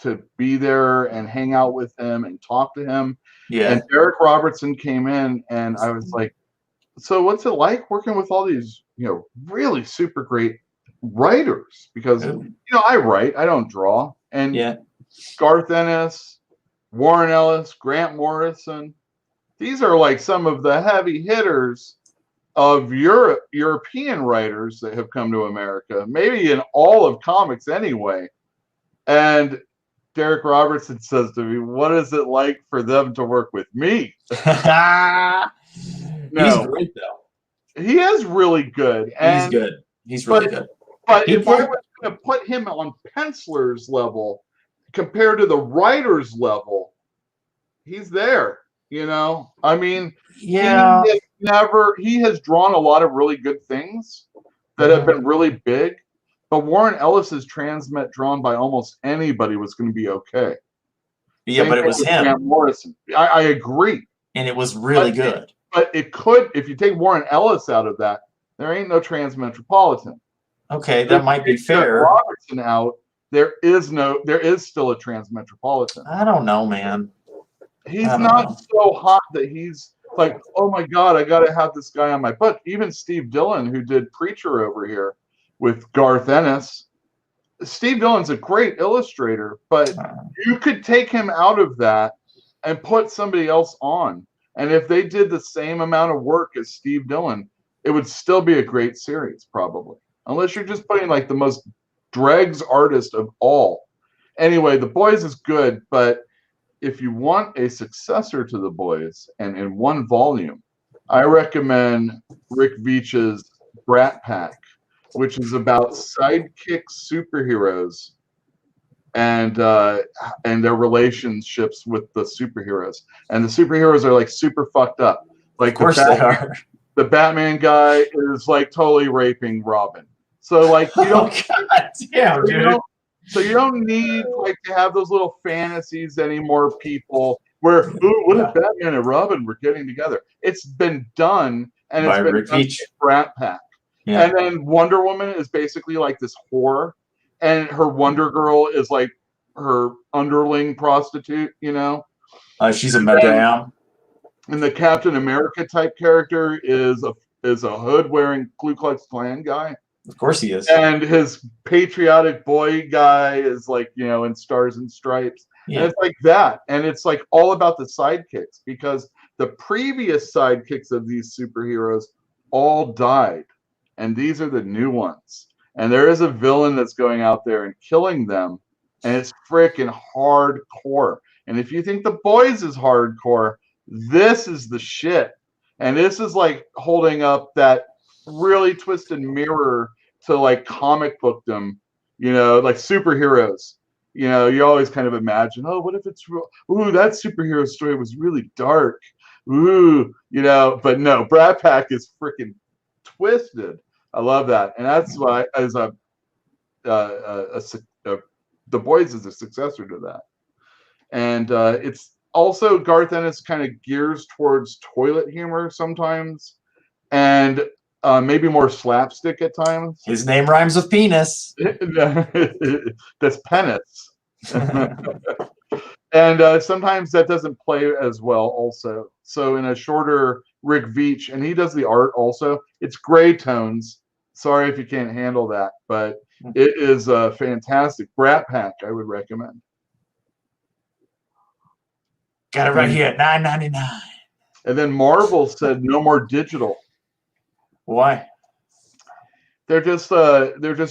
to be there and hang out with him and talk to him. Yeah. And Darick Robertson came in, and I was like, so what's it like working with all these, really super great writers? Because, I write, I don't draw. And Garth Ennis, Warren Ellis, Grant Morrison, these are like some of the heavy hitters of European writers that have come to America, maybe in all of comics anyway. And Darick Robertson says to me, what is it like for them to work with me? He's great, though. He is really good. He's good. He's really good. But if I was going to put him on penciler's level compared to the writer's level, he's there. I mean, he has drawn a lot of really good things that have been really big, but Warren Ellis's Transmet drawn by almost anybody was going to be okay. Yeah, but it was him. Grant Morrison. I agree. And it was really good. But it could, if you take Warren Ellis out of that, there ain't no Transmetropolitan. Okay, that might be fair. Robertson out, there is still a Transmetropolitan. I don't know, man. He's not so hot that he's like, oh my God, I got to have this guy on my book. Even Steve Dillon, who did Preacher over here with Garth Ennis. Steve Dillon's a great illustrator, but you could take him out of that and put somebody else on. And if they did the same amount of work as Steve Dillon, it would still be a great series, probably. Unless you're just putting like the most dregs artist of all. Anyway, The Boys is good, but if you want a successor to The Boys and in one volume, I recommend Rick Veitch's Brat Pack, which is about sidekick superheroes and their relationships with the superheroes. And the superheroes are like super fucked up. Like, of course they are. The Batman guy is like totally raping Robin. So like you don't So you don't need like to have those little fantasies anymore, people, where what if Batman and Robin were getting together? It's been done, and it's been done in Brat Pack. Yeah. And then Wonder Woman is basically like this whore, and her Wonder Girl is like her underling prostitute, She's a madame. And the Captain America type character is a hood wearing Ku Klux Klan guy. Of course he is. And his patriotic boy guy is like, in Stars and Stripes. Yeah. And it's like that. And it's like all about the sidekicks, because the previous sidekicks of these superheroes all died. And these are the new ones. And there is a villain that's going out there and killing them. And it's freaking hardcore. And if you think The Boys is hardcore, this is the shit. And this is like holding up that really twisted mirror to like comic bookdom, like superheroes. You always kind of imagine, oh, what if it's that superhero story was really dark. But no, Brat Pack is freaking twisted. I love that, and that's why as The Boys is a successor to that, and it's also Garth Ennis kind of gears towards toilet humor sometimes, and maybe more slapstick at times. His name rhymes with penis. That's penis. And sometimes that doesn't play as well also. So in a shorter Rick Veitch, and he does the art also, it's gray tones. Sorry if you can't handle that, but it is fantastic. Brat Pack, I would recommend. Got it right here, $9.99. And then Marvel said no more digital. Why? They're just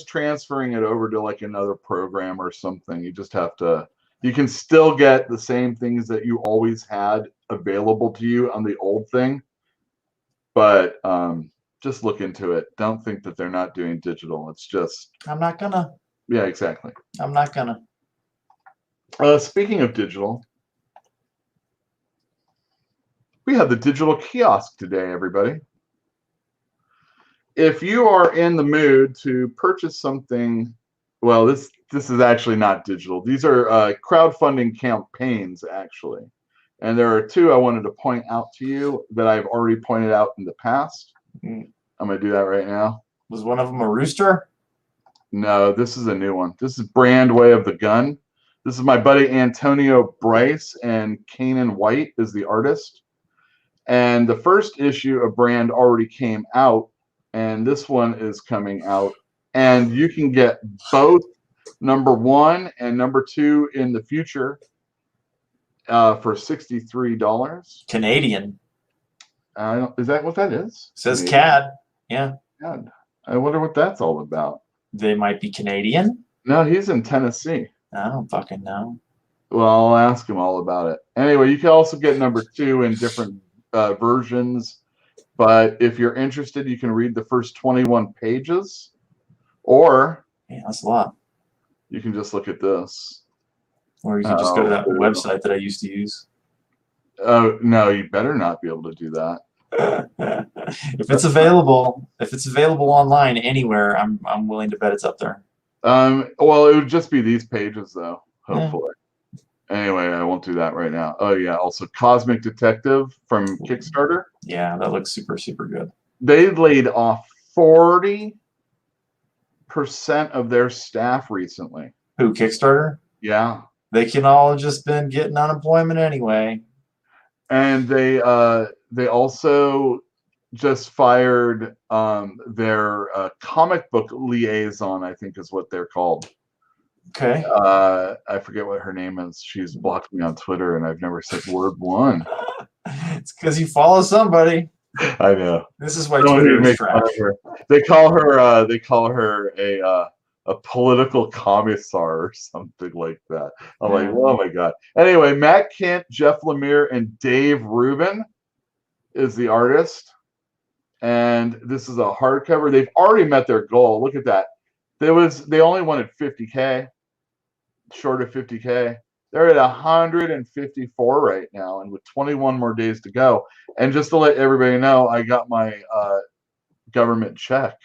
transferring it over to like another program or something. You just have to. You can still get the same things that you always had available to you on the old thing, but just look into it. Don't think that they're not doing digital. It's just. I'm not gonna. Yeah, exactly. I'm not gonna. Speaking of digital, we have the digital kiosk today, everybody. If you are in the mood to purchase something, well, this is actually not digital. These are crowdfunding campaigns, actually. And there are two I wanted to point out to you that I've already pointed out in the past. I'm going to do that right now. Was one of them a rooster? No, this is a new one. This is Brand Way of the Gun. This is my buddy Antonio Bryce, and Kanan White is the artist. And the first issue of Brand already came out, and this one is coming out. And you can get both #1 and #2 in the future for $63. Canadian. Is that what that is? Says Canadian? CAD. Yeah. CAD. I wonder what that's all about. They might be Canadian. No, he's in Tennessee. I don't fucking know. Well, I'll ask him all about it. Anyway, you can also get #2 in different versions. But if you're interested, you can read the first 21 pages, or that's a lot. You can just look at this. Or you can just go to that website that I used to use. Oh, no, you better not be able to do that. If it's available online anywhere, I'm willing to bet it's up there. Well, it would just be these pages, though, hopefully. Anyway, I won't do that right now. Oh, yeah. Also, Cosmic Detective from Kickstarter. Yeah, that looks super, super good. They laid off 40% of their staff recently. Who, Kickstarter? Yeah. They can all just been getting unemployment anyway. And they also just fired their comic book liaison, I think is what they're called. Okay. I forget what her name is. She's blocked me on Twitter, and I've never said word one. It's because you follow somebody. I know. This is why Twitter is trash. They call her a political commissar or something like that. I'm like, oh my god. Anyway, Matt Kent, Jeff Lemire, and Dave Rubin is the artist, and this is a hardcover. They've already met their goal. Look at that. They only wanted 50K. Short of 50K. They're at 154 right now, and with 21 more days to go. And just to let everybody know, I got my government check,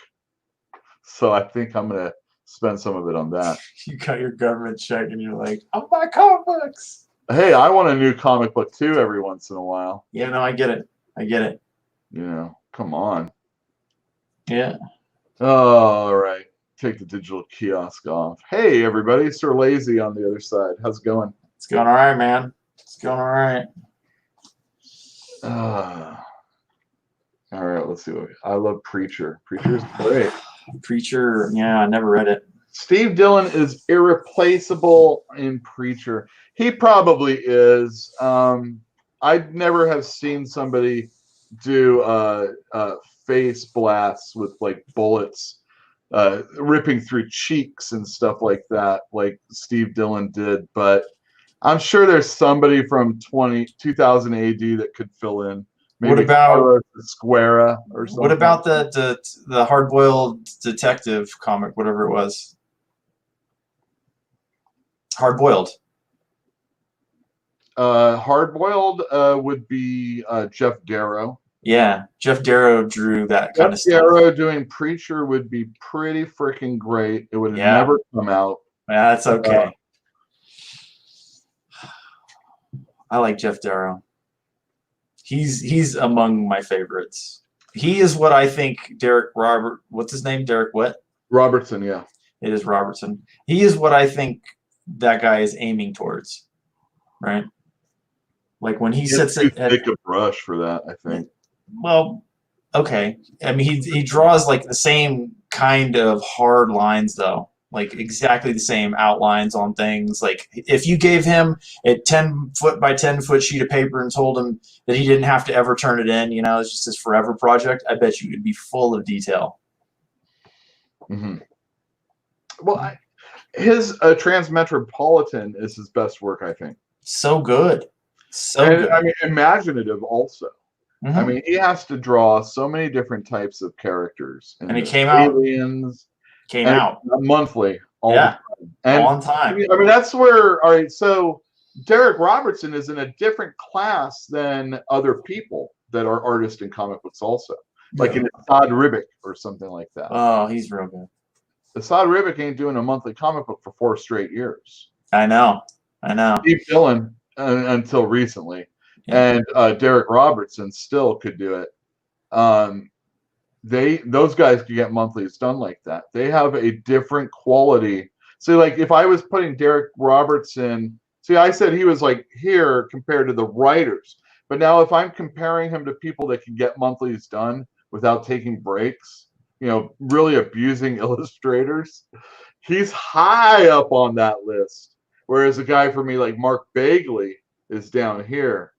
so I think I'm gonna spend some of it on that. You got your government check, and you're like, "I'll buy comic books." Hey, I want a new comic book too every once in a while. Yeah, no, I get it. You know, come on. Yeah. All right. Take the digital kiosk off. Hey, everybody. Sir Lazy on the other side. How's it going? It's going all right, man. It's going all right. All right, let's see. I love Preacher. Preacher's great. Preacher, yeah, I never read it. Steve Dillon is irreplaceable in Preacher. He probably is. I'd never have seen somebody do face blasts with like bullets ripping through cheeks and stuff like that, like Steve Dillon did. But I'm sure there's somebody from 2000 AD that could fill in. Maybe what about Squara or something? What about the hard-boiled detective comic, whatever it was? Hard-boiled. Hard-boiled would be Jeff Darrow. Yeah, Jeff Darrow drew that kind Jeff of stuff. Darrow doing Preacher would be pretty freaking great. It would have never come out. Yeah, that's okay. I like Jeff Darrow. He's among my favorites. He is what I think what's his name? Darick what? Robertson, yeah. It is Robertson. He is what I think that guy is aiming towards. Right? Like when he sits at take a brush for that, I think. Well, okay. I mean he draws like the same kind of hard lines though. Like exactly the same outlines on things. Like if you gave him a 10-foot by 10-foot sheet of paper and told him that he didn't have to ever turn it in, it's just his forever project, I bet you it'd be full of detail. Mm-hmm. Well, his Transmetropolitan is his best work, I think. So good. Good. I mean, imaginative also. Mm-hmm. I mean, he has to draw so many different types of characters. And it came aliens. Came out monthly, all on time. I mean, that's where. All right, so Darick Robertson is in a different class than other people that are artists in comic books, also, like in Todd Ribick or something like that. Oh, he's real good. Todd Ribick ain't doing a monthly comic book for 4 straight years. I know. Steve Dillon until recently, and Darick Robertson still could do it. Those guys could get monthlies done like that. They have a different quality. So like if I was putting Darick Robertson, I said he was like here compared to the writers. But now if I'm comparing him to people that can get monthlies done without taking breaks, really abusing illustrators, he's high up on that list. Whereas a guy for me like Mark Bagley is down here.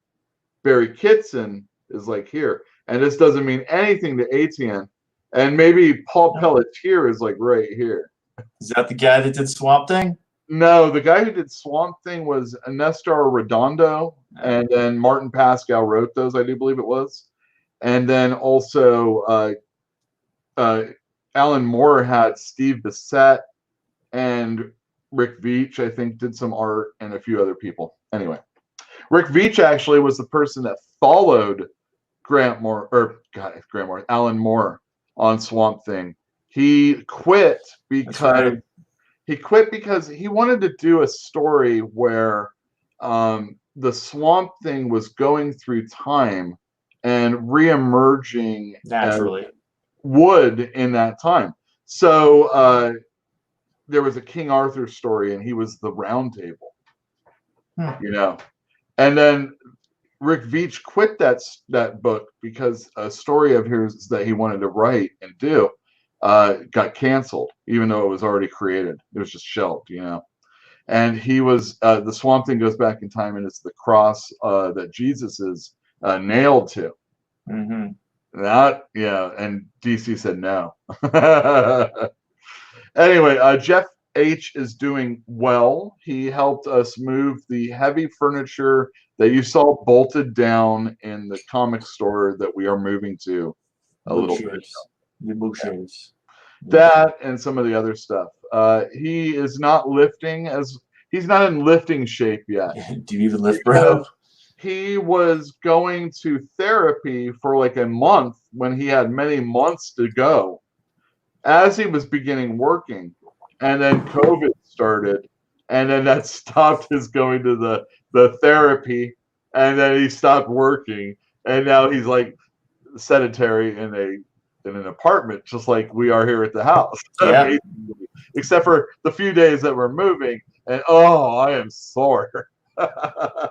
Barry Kitson is like here. And this doesn't mean anything to Etienne. And maybe Paul Pelletier is like right here. Is that the guy that did Swamp Thing? No, the guy who did Swamp Thing was Nestor Redondo. And then Martin Pascal wrote those, I do believe it was. And then also Alan Moore had Steve Bissett and Rick Veitch, I think, did some art, and a few other people. Anyway, Rick Veitch actually was the person that followed Alan Moore on Swamp Thing. He quit because he wanted to do a story where the Swamp Thing was going through time and reemerging naturally would in that time. So there was a King Arthur story, and he was the Round Table, and then Rick Veitch quit that book because a story of his that he wanted to write and do got canceled, even though it was already created. It was just shelved, And he was the Swamp Thing goes back in time, and it's the cross that Jesus is nailed to. Mm-hmm. And DC said no. Anyway, Jeff H is doing well. He helped us move the heavy furniture that you saw bolted down in the comic store that we are moving to a little bit. The bookshelves. That and some of the other stuff. He is not he's not in lifting shape yet. Do you even lift, bro? He was going to therapy for like a month when he had many months to go as he was beginning working. And then COVID started, and then that stopped his going to the therapy, and then he stopped working, and now he's like sedentary in an apartment, just like we are here at the house. Yeah. Except for the few days that we're moving, and I am sore. I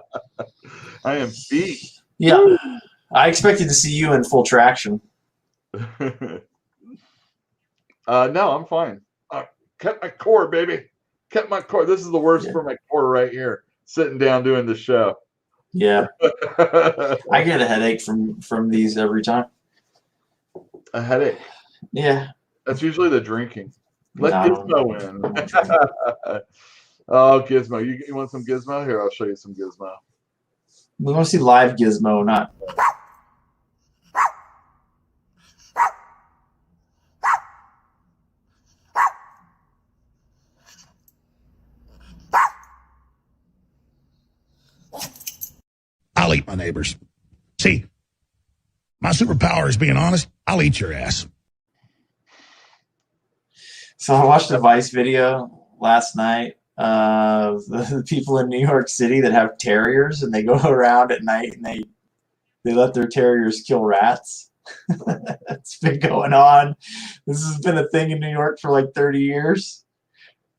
am beat. Yeah, I expected to see you in full traction. No, I'm fine. Kept my core, baby. Kept my core. This is the worst for my core right here. Sitting down doing the show. Yeah. I get a headache from these every time. A headache? Yeah. That's usually the drinking. Let Gizmo in. Oh, Gizmo. You want some Gizmo? Here, I'll show you some Gizmo. We want to see live Gizmo, not... I'll eat my neighbors. See, My superpower is being honest. I'll eat your ass. So I watched a Vice video last night of the people in New York City that have terriers, and they go around at night and they let their terriers kill rats. It's been going on. This has been a thing in New York for like 30 years.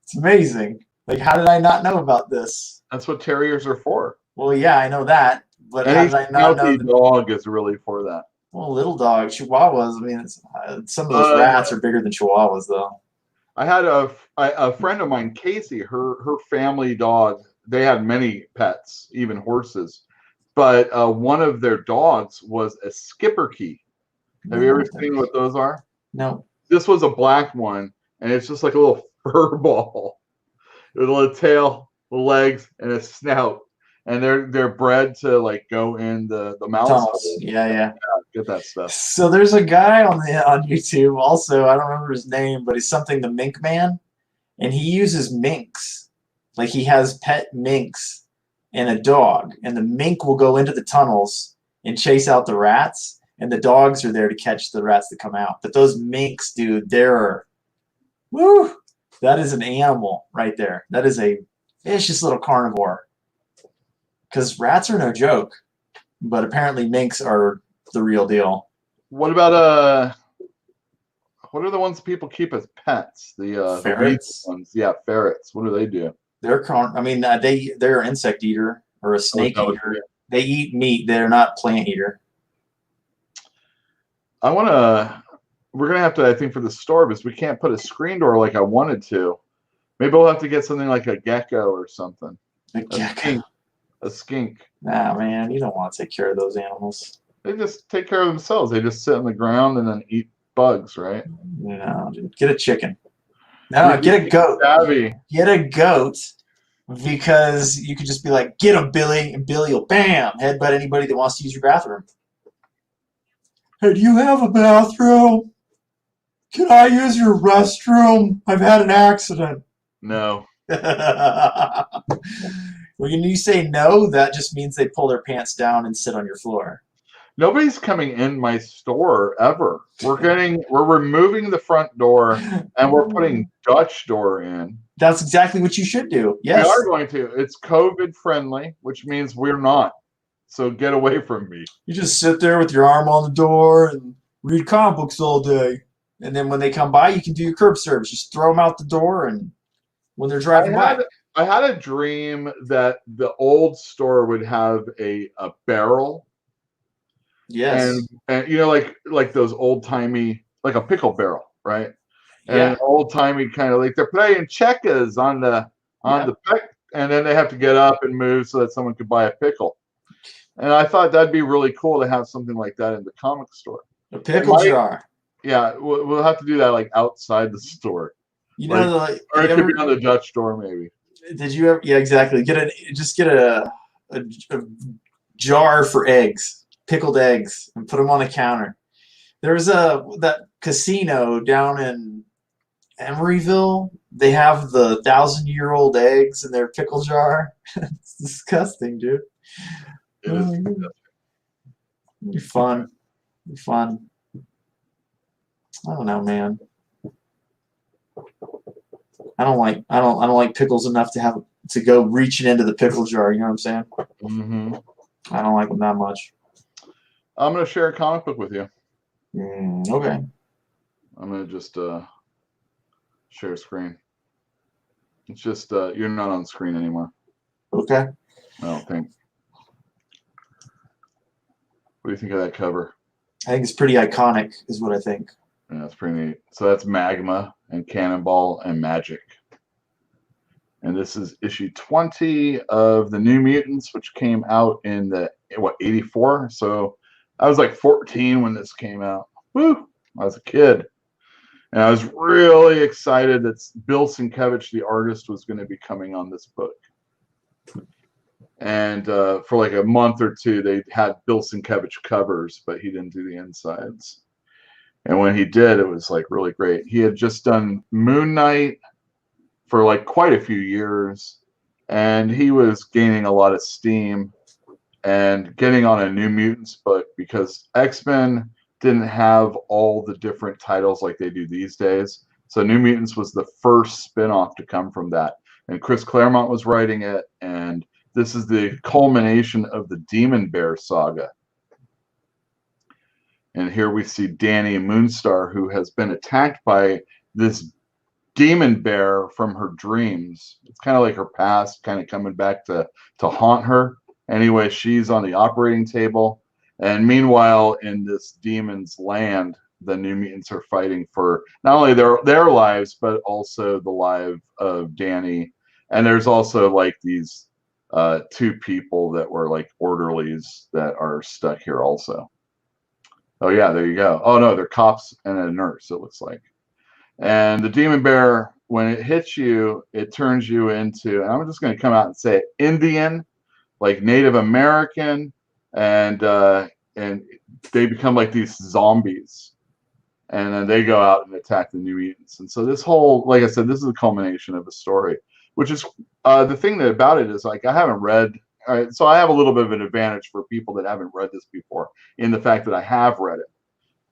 It's amazing. Like, how did I not know about this? That's what terriers are for. Well, yeah, I know that, but how Any did I not know? dog is really for that. Well, little dog, Chihuahuas. I mean, some of those rats are bigger than Chihuahuas, though. I had a friend of mine, Casey. Her family dog. They had many pets, even horses, but one of their dogs was a Schipperke. Have you ever seen what those are? No. This was a black one, and it's just like a little fur ball with a little tail, legs, and a snout. And they're bred to like go in the mouse. Yeah. Get that stuff. So there's a guy on YouTube also. I don't remember his name, but he's something the Mink Man, and he uses minks. Like, he has pet minks and a dog, and the mink will go into the tunnels and chase out the rats, and the dogs are there to catch the rats that come out. But those minks, dude, that is an animal right there. That is a vicious little carnivore. Because rats are no joke, but apparently minks are the real deal. What about what are the ones people keep as pets? The Ferrets? ones. Yeah, ferrets. What do they do? They're they're an insect eater or a snake eater. They eat meat. They're not plant eater. We're gonna have to, I think, for the store, because we can't put a screen door like I wanted to. Maybe we'll have to get something like a gecko or something. A skink. Nah, man, you don't want to take care of those animals. They just take care of themselves. They just sit on the ground and then eat bugs, right? No, dude. Get a chicken. No, get a goat. Get a goat, because you could just be like, get him, Billy, and Billy will bam headbutt anybody that wants to use your bathroom. Hey, do you have a bathroom? Can I use your restroom? I've had an accident. No. When you say no, that just means they pull their pants down and sit on your floor. Nobody's coming in my store ever. We're removing the front door and we're putting Dutch door in. That's exactly what you should do. Yes. We are going to. It's COVID friendly, which means we're not. So get away from me. You just sit there with your arm on the door and read comic books all day. And then when they come by, you can do your curb service. Just throw them out the door, and when they're driving by. I had a dream that the old store would have a barrel. Yes. And you know, like those old timey, like a pickle barrel, right? And Yeah. old timey kind of like they're playing checkers on the pick, and then they have to get up and move so that someone could buy a pickle. And I thought that'd be really cool to have something like that in the comic store. A pickle jar. Yeah, we'll have to do that like outside the store. You know, or it could be on the Dutch door, maybe. Did you ever? Yeah, exactly. Get a jar for eggs, pickled eggs, and put them on a counter. There's that casino down in Emeryville. They have the 1,000-year-old eggs in their pickle jar. It's disgusting, dude. It is disgusting. It'd be fun. It'd be fun. I don't know, man. I don't like pickles enough to go reaching into the pickle jar. You know what I'm saying? Mm-hmm. I don't like them that much. I'm gonna share a comic book with you. Okay. I'm gonna just share screen. It's just you're not on screen anymore. Okay. I don't think. What do you think of that cover? I think it's pretty iconic, is what I think. Yeah, that's pretty neat. So that's Magma and Cannonball and Magic. And this is issue 20 of the New Mutants, which came out in 84? So I was like 14 when this came out. Woo! I was a kid. And I was really excited that Bill Sienkiewicz, the artist, was going to be coming on this book. And for like a month or two, they had Bill Sienkiewicz covers, but he didn't do the insides. And when he did, it was like really great. He had just done Moon Knight for like quite a few years, and he was gaining a lot of steam and getting on a New Mutants book because X-Men didn't have all the different titles like they do these days. So New Mutants was the first spin-off to come from that. And Chris Claremont was writing it, and this is the culmination of the Demon Bear saga. And here we see Danny Moonstar, who has been attacked by this demon bear from her dreams. It's kind of like her past kind of coming back to haunt her. Anyway, she's on the operating table. And meanwhile, in this demon's land, the New Mutants are fighting for not only their lives, but also the life of Danny. And there's also like these two people that were like orderlies that are stuck here also. Oh yeah, there you go. Oh no, they're cops and a nurse, it looks like. And the demon bear, when it hits you, it turns you into, and I'm just going to come out and say it, Indian, like Native American, and they become like these zombies. And then they go out and attack the New Mutants. And so this whole, like I said, this is the culmination of the story, which is the thing that about it is like I haven't read. All right, so I have a little bit of an advantage for people that haven't read this before in the fact that I have read it.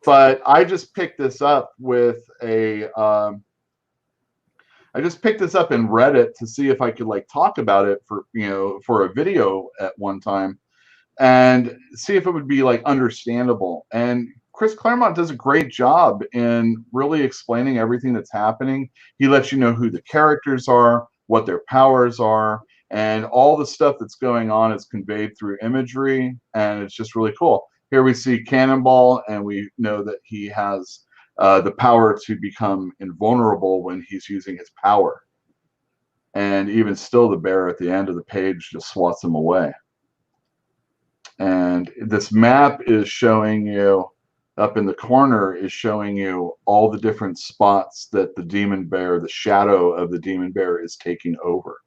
But I just picked this up with I just picked this up in Reddit to see if I could like talk about it for a video at one time and see if it would be like understandable. And Chris Claremont does a great job in really explaining everything that's happening. He lets you know who the characters are, what their powers are, and all the stuff that's going on is conveyed through imagery, and it's just really cool. Here we see Cannonball, and we know that he has the power to become invulnerable when he's using his power. And even still, the bear at the end of the page just swats him away. And this map is showing you, up in the corner, is showing you all the different spots that the demon bear, the shadow of the demon bear, is taking over.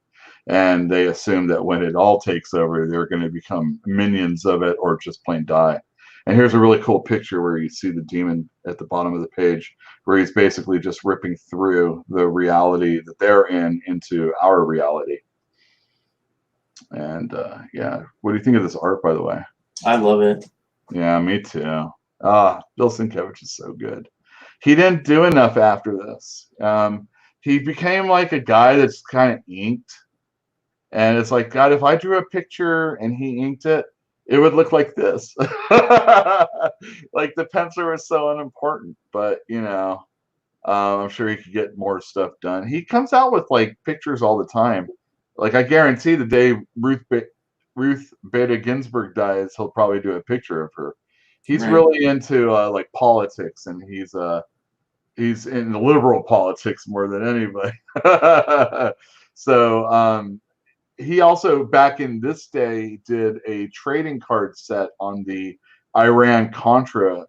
And they assume that when it all takes over, they're going to become minions of it or just plain die. And here's a really cool picture where you see the demon at the bottom of the page, where he's basically just ripping through the reality that they're in into our reality. And yeah, what do you think of this art, by the way? I love it. Yeah, me too. Bill Sienkiewicz is so good. He didn't do enough after this. He became like a guy that's kind of inked. And it's like, God, if I drew a picture and he inked it, it would look like this. Like the penciler was so unimportant, but I'm sure he could get more stuff done. He comes out with like pictures all the time. Like I guarantee the day Ruth Bader Ginsburg dies, he'll probably do a picture of her. He's really into like politics, and he's in liberal politics more than anybody. So he also, back in this day, did a trading card set on the Iran-Contra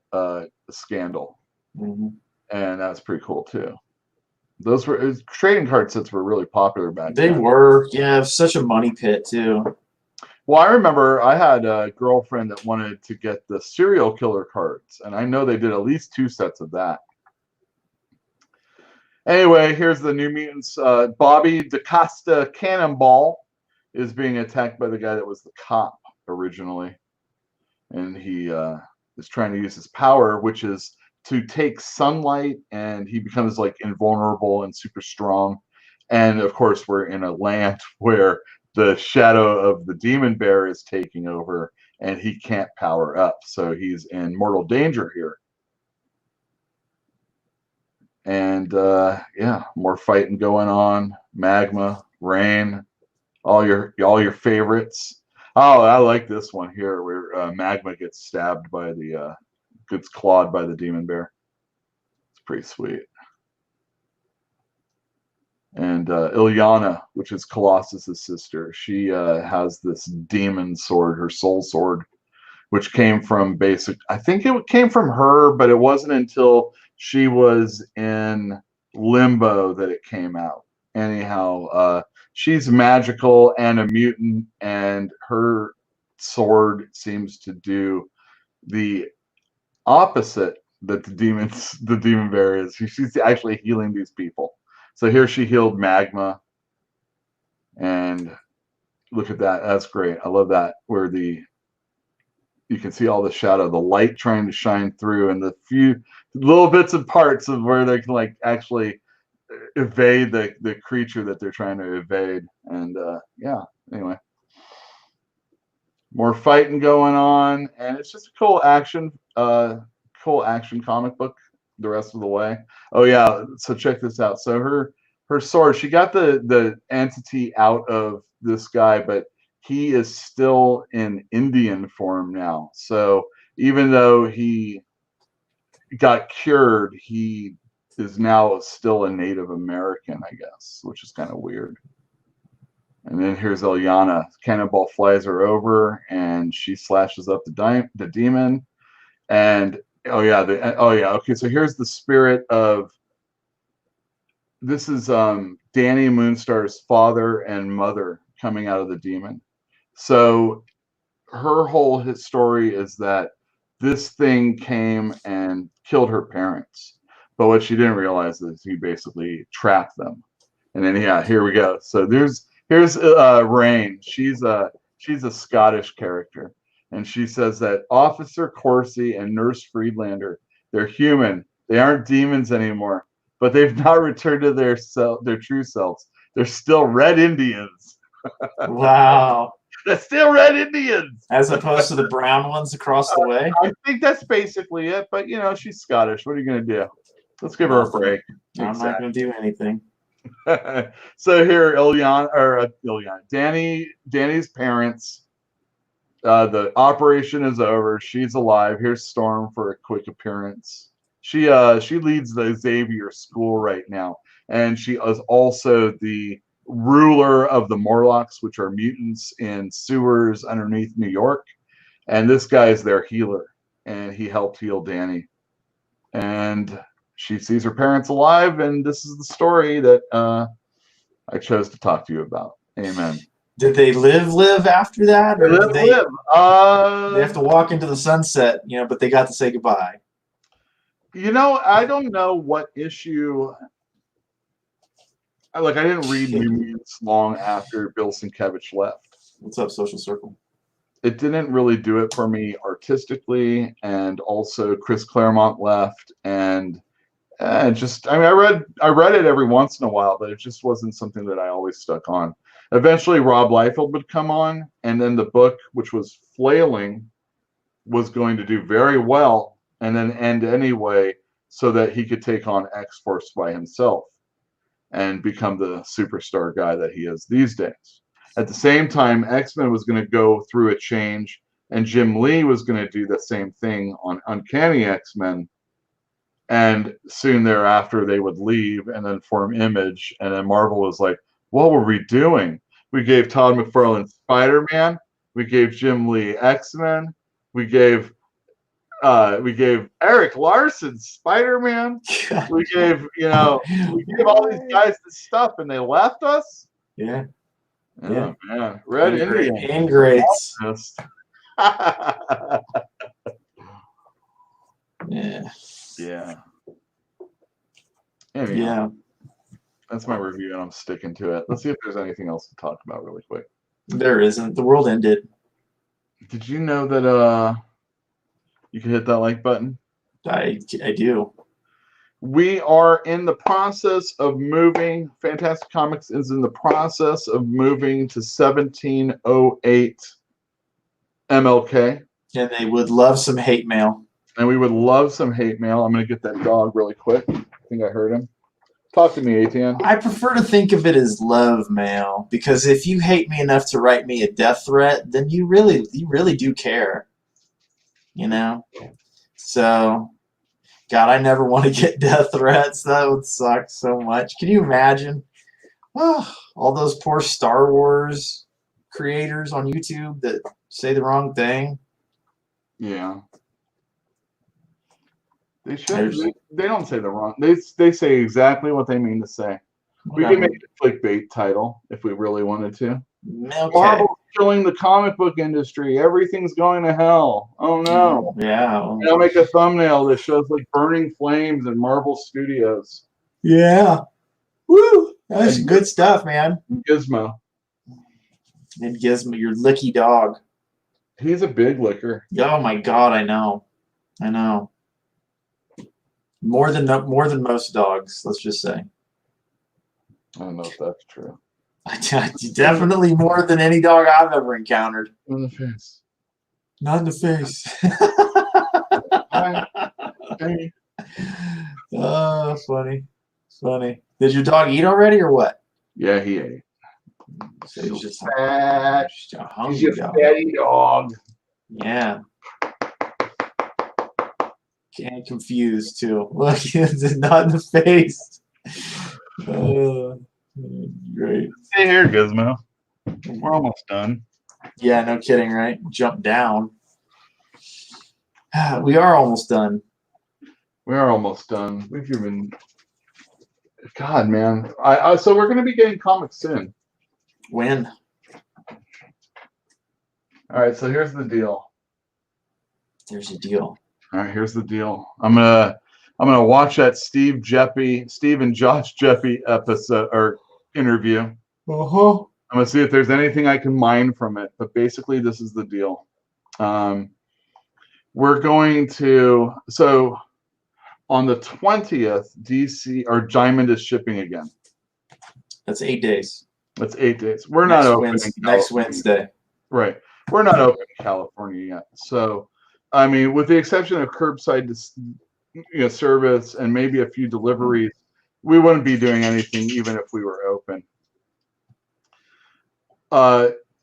scandal. Mm-hmm. And that's pretty cool, too. Those were trading card sets were really popular back then. They were. Yeah, it was such a money pit, too. Well, I remember I had a girlfriend that wanted to get the serial killer cards, and I know they did at least 2 sets of that. Anyway, here's the New Mutants. Bobby DaCosta Cannonball is being attacked by the guy that was the cop originally. And he is trying to use his power, which is to take sunlight, and he becomes like invulnerable and super strong. And of course, we're in a land where the shadow of the demon bear is taking over, and he can't power up. So he's in mortal danger here. And yeah, more fighting going on. Magma, Rain, all your favorites. Oh, I like this one here where Magma gets stabbed by gets clawed by the demon bear. It's pretty sweet. And Ilyana, which is Colossus's sister, she has this demon sword, her soul sword, which came from I think it came from her, but it wasn't until she was in limbo that it came out. Anyhow, she's magical and a mutant, and her sword seems to do the opposite that the demon bear is. She's actually healing these people. So here she healed Magma, and look at that. That's great. I love that, where the you can see all the shadow, the light trying to shine through, and the few little bits and parts of where they can like actually evade the creature that they're trying to evade. And yeah, anyway, more fighting going on, and it's just a cool action comic book the rest of the way. Oh yeah, so check this out. So her sword, she got the entity out of this guy, but he is still in Indian form now. So even though he got cured, he is now still a Native American, I guess, which is kind of weird. And then here's Ilyana. Cannonball flies her over, and she slashes up the demon. And okay. So here's the spirit of. This is Danny Moonstar's father and mother coming out of the demon. So her whole story is that this thing came and killed her parents, but what she didn't realize is he basically trapped them. And then here we go. So here's Rain. She's a Scottish character, and she says that Officer Corsi and Nurse Friedlander, they're human. They aren't demons anymore, but they've not returned to their true selves. They're still Red Indians. Wow. They're still Red Indians. As opposed to the brown ones across the way? I think that's basically it, but she's Scottish. What are you going to do? Let's give her a break. I'm not going to do anything. So here, Danny's parents, the operation is over. She's alive. Here's Storm for a quick appearance. She leads the Xavier School right now, and she is also the ruler of the Morlocks, which are mutants in sewers underneath New York. And this guy is their healer, and he helped heal Danny. And she sees her parents alive, and this is the story that I chose to talk to you about. Amen. Did they live after that? Or live. They have to walk into the sunset, but they got to say goodbye. I don't know what issue. I didn't read New Mutants long after Bill Sienkiewicz left. What's up, Social Circle? It didn't really do it for me artistically, and also Chris Claremont left, and I read it every once in a while, but it just wasn't something that I always stuck on. Eventually, Rob Liefeld would come on, and then the book, which was Flailing, was going to do very well, and then end anyway, so that he could take on X-Force by himself and become the superstar guy that he is these days. At the same time, X-Men was going to go through a change, and Jim Lee was going to do the same thing on Uncanny X-Men, and soon thereafter they would leave and then form Image, and then Marvel was like, what were we doing? We gave Todd McFarlane Spider-Man, we gave Jim Lee X-Men, we gave Eric Larson Spider-Man. We gave all these guys this stuff, and they left us. Yeah. Oh, man. Red Indian. Ingrates. Yeah. Yeah. Anyhow, yeah. That's my review, and I'm sticking to it. Let's see if there's anything else to talk about really quick. There isn't. The world ended. Did you know that you can hit that like button? I do. We are in the process of moving. Fantastic Comics is in the process of moving to 1708 MLK. And they would love some hate mail. And we would love some hate mail. I'm going to get that dog really quick. I think I heard him. Talk to me, ATN. I prefer to think of it as love mail, because if you hate me enough to write me a death threat, then you really do care. So, God, I never want to get death threats. That would suck so much. Can you imagine? Oh, all those poor Star Wars creators on YouTube that say the wrong thing. Yeah. They should. They don't say the wrong. They say exactly what they mean to say. We can make a clickbait title if we really wanted to. Okay. Marvel's killing the comic book industry. Everything's going to hell. Oh no. Yeah. And I'll make a thumbnail that shows like burning flames in Marvel Studios. Yeah. Woo! That's good stuff, man. Gizmo. And Gizmo, your licky dog. He's a big licker. Oh my God, I know. More than most dogs, let's just say. I don't know if that's true. Definitely more than any dog I've ever encountered. In the face. Not in the face. Hey. Oh, funny. Did your dog eat already or what? Yeah, he ate. So he's just fat. a hungry He's your dog. fatty dog. Yeah. And confused too. Look, it's not in the face. Great. Hey, here, Gizmo. We're almost done. Yeah, no kidding, right? Jump down. We are almost done. We are almost done. We've even. God, man. So we're going to be getting comics soon. When? All right. So here's the deal. There's a deal. All right. Here's the deal. I'm gonna watch that Steve and Josh Jeffy episode or interview. Uh-huh. I'm gonna see if there's anything I can mine from it. But basically, this is the deal. We're going to on the 20th, DC or Diamond is shipping again. That's 8 days. That's 8 days. We're not open next Wednesday. Right. We're not open in California yet. So, I mean, with the exception of curbside service and maybe a few deliveries, we wouldn't be doing anything even if we were open.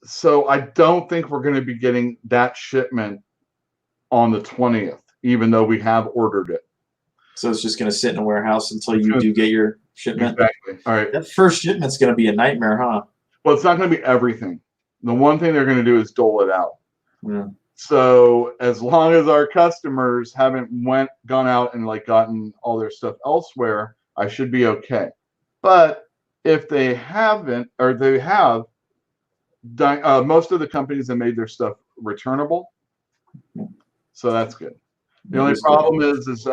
So I don't think we're going to be getting that shipment on the 20th, even though we have ordered it. So it's just going to sit in a warehouse until you do get your shipment? Exactly. All right. That first shipment's going to be a nightmare, huh? Well, it's not going to be everything. The one thing they're going to do is dole it out. Yeah. So as long as our customers haven't gone out and gotten all their stuff elsewhere, I should be okay. But if they haven't, or they have, most of the companies have made their stuff returnable. So that's good. The only problem is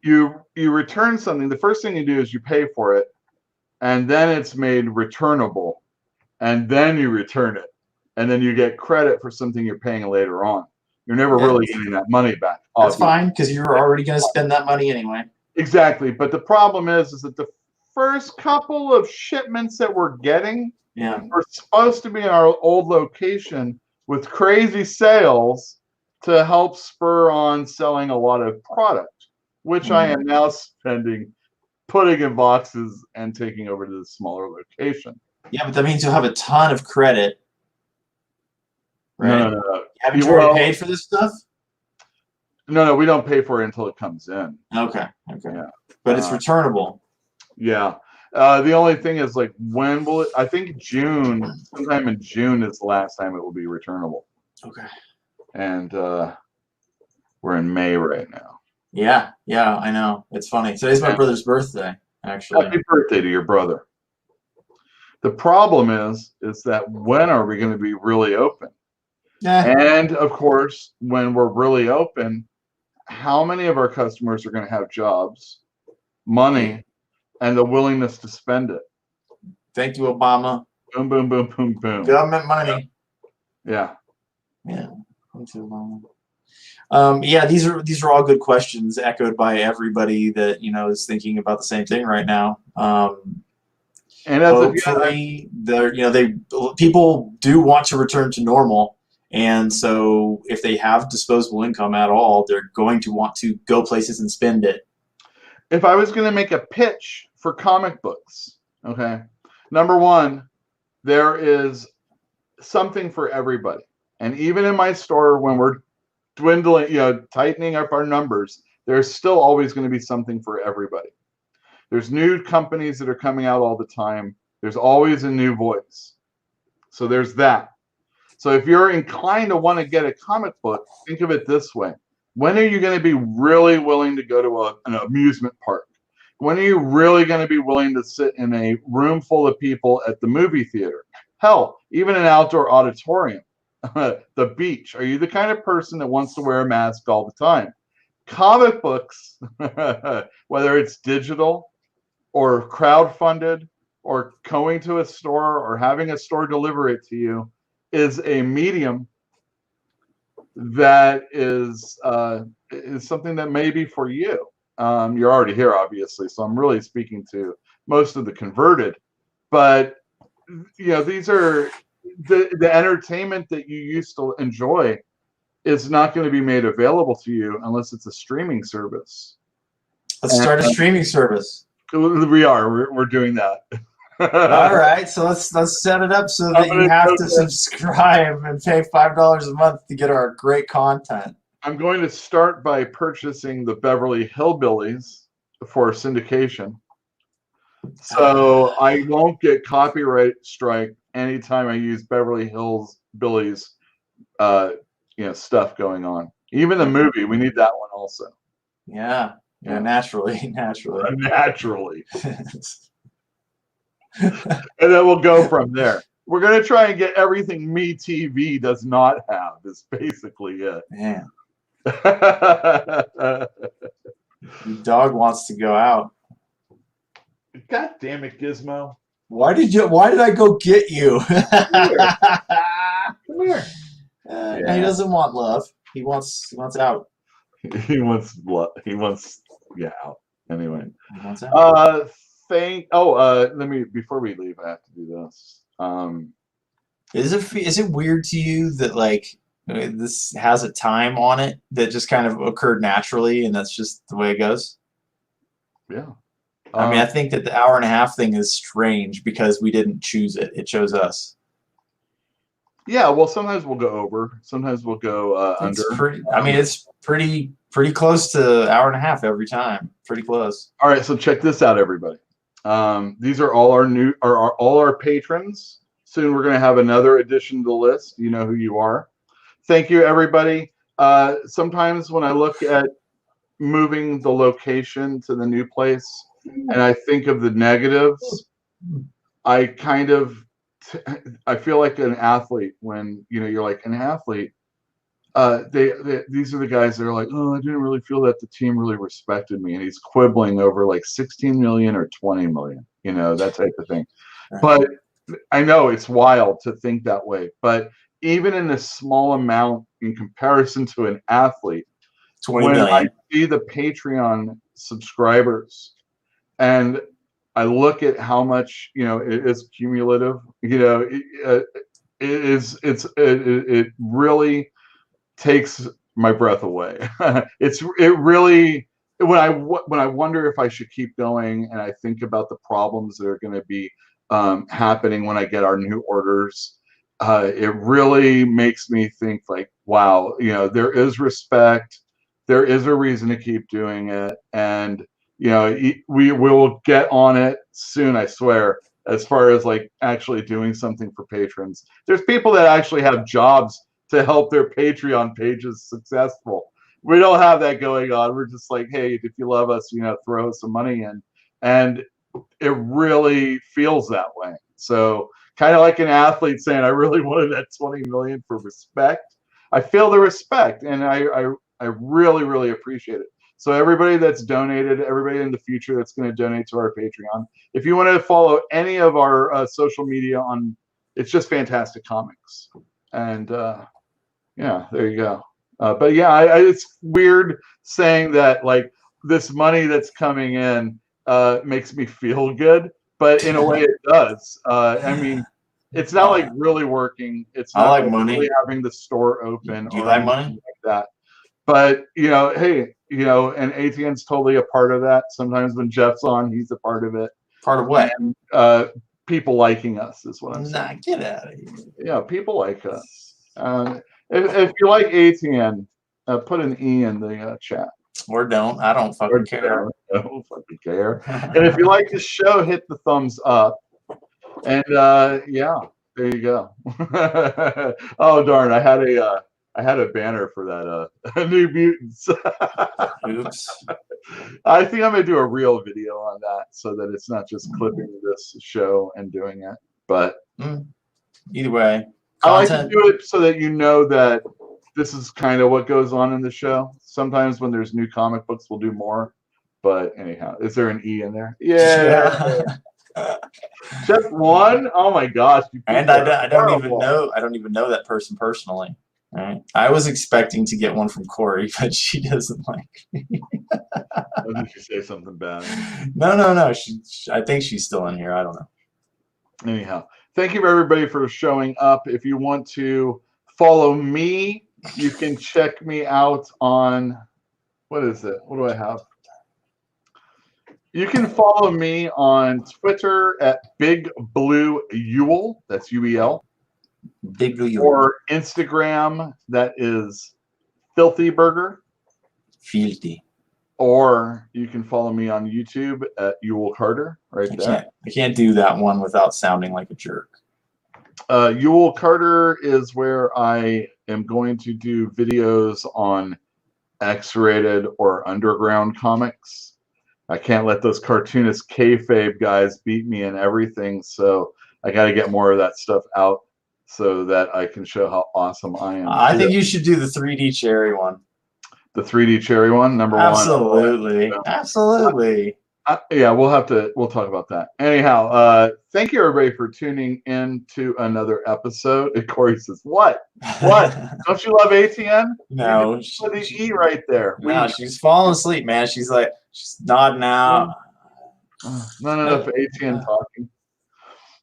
you return something. The first thing you do is you pay for it, and then it's made returnable, and then you return it, and then you get credit for something you're paying later on. You're never really getting that money back. That's fine, because you're already going to spend that money anyway. Exactly. But the problem is that the first couple of shipments that we're getting are supposed to be in our old location with crazy sales to help spur on selling a lot of product, which I am now spending, putting in boxes and taking over to the smaller location. Yeah, but that means you'll have a ton of credit. Right? No. Haven't you already paid for this stuff? No, we don't pay for it until it comes in. Okay. Yeah. But it's returnable. Yeah. The only thing is, when will it? I think June, sometime in June is the last time it will be returnable. Okay. And we're in May right now. Yeah, I know. It's funny. Today's my brother's birthday, actually. Happy birthday to your brother. The problem is that when are we going to be really open? And of course, when we're really open, how many of our customers are going to have jobs, money, and the willingness to spend it? Thank you, Obama. Boom, boom, boom, boom, boom. Government money. Yeah. Thank you, Obama. These are all good questions echoed by everybody that is thinking about the same thing right now. And hopefully, people do want to return to normal. And so if they have disposable income at all, they're going to want to go places and spend it. If I was going to make a pitch for comic books, okay, number one, there is something for everybody. And even in my store, when we're dwindling, tightening up our numbers, there's still always going to be something for everybody. There's new companies that are coming out all the time. There's always a new voice. So there's that. So if you're inclined to want to get a comic book, think of it this way. When are you going to be really willing to go to an amusement park? When are you really going to be willing to sit in a room full of people at the movie theater? Hell, even an outdoor auditorium, the beach. Are you the kind of person that wants to wear a mask all the time? Comic books, whether it's digital or crowdfunded or going to a store or having a store deliver it to you, is a medium that is something that may be for you. You're already here, obviously, so I'm really speaking to most of the converted. But these are the entertainment that you used to enjoy is not going to be made available to you unless it's a streaming service. Let's start a streaming service. We're doing that. All right, so let's set it up so that you have to subscribe and pay $5 a month to get our great content. I'm going to start by purchasing the Beverly Hillbillies for syndication. So I won't get copyright strike anytime I use Beverly Hills Billies stuff going on. Even the movie, we need that one also. Yeah, naturally. And then we'll go from there. We're going to try and get everything MeTV does not have, is basically it. Man. Your dog wants to go out. God damn it, Gizmo. Why did I go get you? Come here. He doesn't want love. He wants out. He wants love. He wants out. Anyway. He wants out. Let me, before we leave, I have to do this. Is it weird to you that like this has a time on it that just kind of occurred naturally and that's just the way it goes? Yeah. I mean, I think that the hour-and-a-half thing is strange because we didn't choose it. It chose us. Yeah, well, sometimes we'll go over. Sometimes we'll go under. It's pretty close to hour-and-a-half every time. Pretty close. All right, so check this out, everybody. These are all all our patrons. Soon we're going to have another addition to the list. You know who you are. Thank you, everybody. Sometimes when I look at moving the location to the new place and I think of the negatives, I kind of I feel like an athlete when you're like an athlete. These are the guys that are like, oh, I didn't really feel that the team really respected me, and he's quibbling over like 16 million or 20 million, that type of thing. But I know it's wild to think that way. But even in a small amount in comparison to an athlete, 20 when million. I see the Patreon subscribers and I look at how much it is cumulative, it really takes my breath away. It really, when I wonder if I should keep going, and I think about the problems that are going to be happening when I get our new orders, it really makes me think like, wow, there is respect, there is a reason to keep doing it, and we will get on it soon, I swear, as far as like actually doing something for patrons. There's people that actually have jobs to help their Patreon pages successful. We don't have that going on. We're just like, hey, if you love us, throw some money in. And it really feels that way. So kind of like an athlete saying, I really wanted that 20 million for respect. I feel the respect, and I really, really appreciate it. So everybody that's donated, everybody in the future that's going to donate to our Patreon, if you want to follow any of our social media it's just Fantastic Comics. And there you go. But yeah, it's weird saying that like this money that's coming in makes me feel good, but in a way it does. I mean, it's not like really working. It's not like money. Really having the store open. Do you like money? Like that. But hey, and ATN's totally a part of that. Sometimes when Jeff's on, he's a part of it. Part of what? And, people liking us is what I'm saying. Nah, get out of here. Yeah, people like us. If you like ATN, put an E in the chat. Or don't. I don't fucking care. I don't fucking care. And if you like this show, hit the thumbs up. And there you go. Oh darn! I had a banner for that New Mutants. Oops. I think I'm gonna do a real video on that so that it's not just clipping this show and doing it. But either way, I like to do it so that that this is kind of what goes on in the show. Sometimes when there's new comic books, we'll do more. But anyhow, is there an E in there? Yeah. Just one? Oh my gosh! And I don't even know that person personally. Right. I was expecting to get one from Corey, but she doesn't like me. Or did she say something bad? No. I think she's still in here. I don't know. Anyhow, thank you everybody for showing up. If you want to follow me, you can check me out on, what is it? What do I have? You can follow me on Twitter at Big Blue Ewell. That's UEL. Big Blue Ewell. Or Instagram, that is Filthy Burger. Filthy. Or you can follow me on YouTube at Ewell Carter, right there. I can't do that one without sounding like a jerk. Ewell Carter is where I am going to do videos on X-rated or underground comics. I can't let those cartoonist kayfabe guys beat me in everything, so I got to get more of that stuff out so that I can show how awesome I am. I think you should do the 3D cherry one. The 3D cherry one, number Absolutely. one. Absolutely. Yeah, we'll talk about that. Anyhow, thank you everybody for tuning in to another episode. And Corey says, what? Don't you love ATN? No. Put the E right there. No, she's falling asleep, man. She's nodding out. Not enough ATN talking.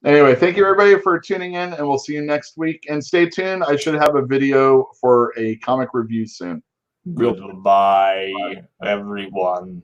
Anyway, thank you everybody for tuning in, and we'll see you next week. And stay tuned. I should have a video for a comic review soon. Goodbye, everyone.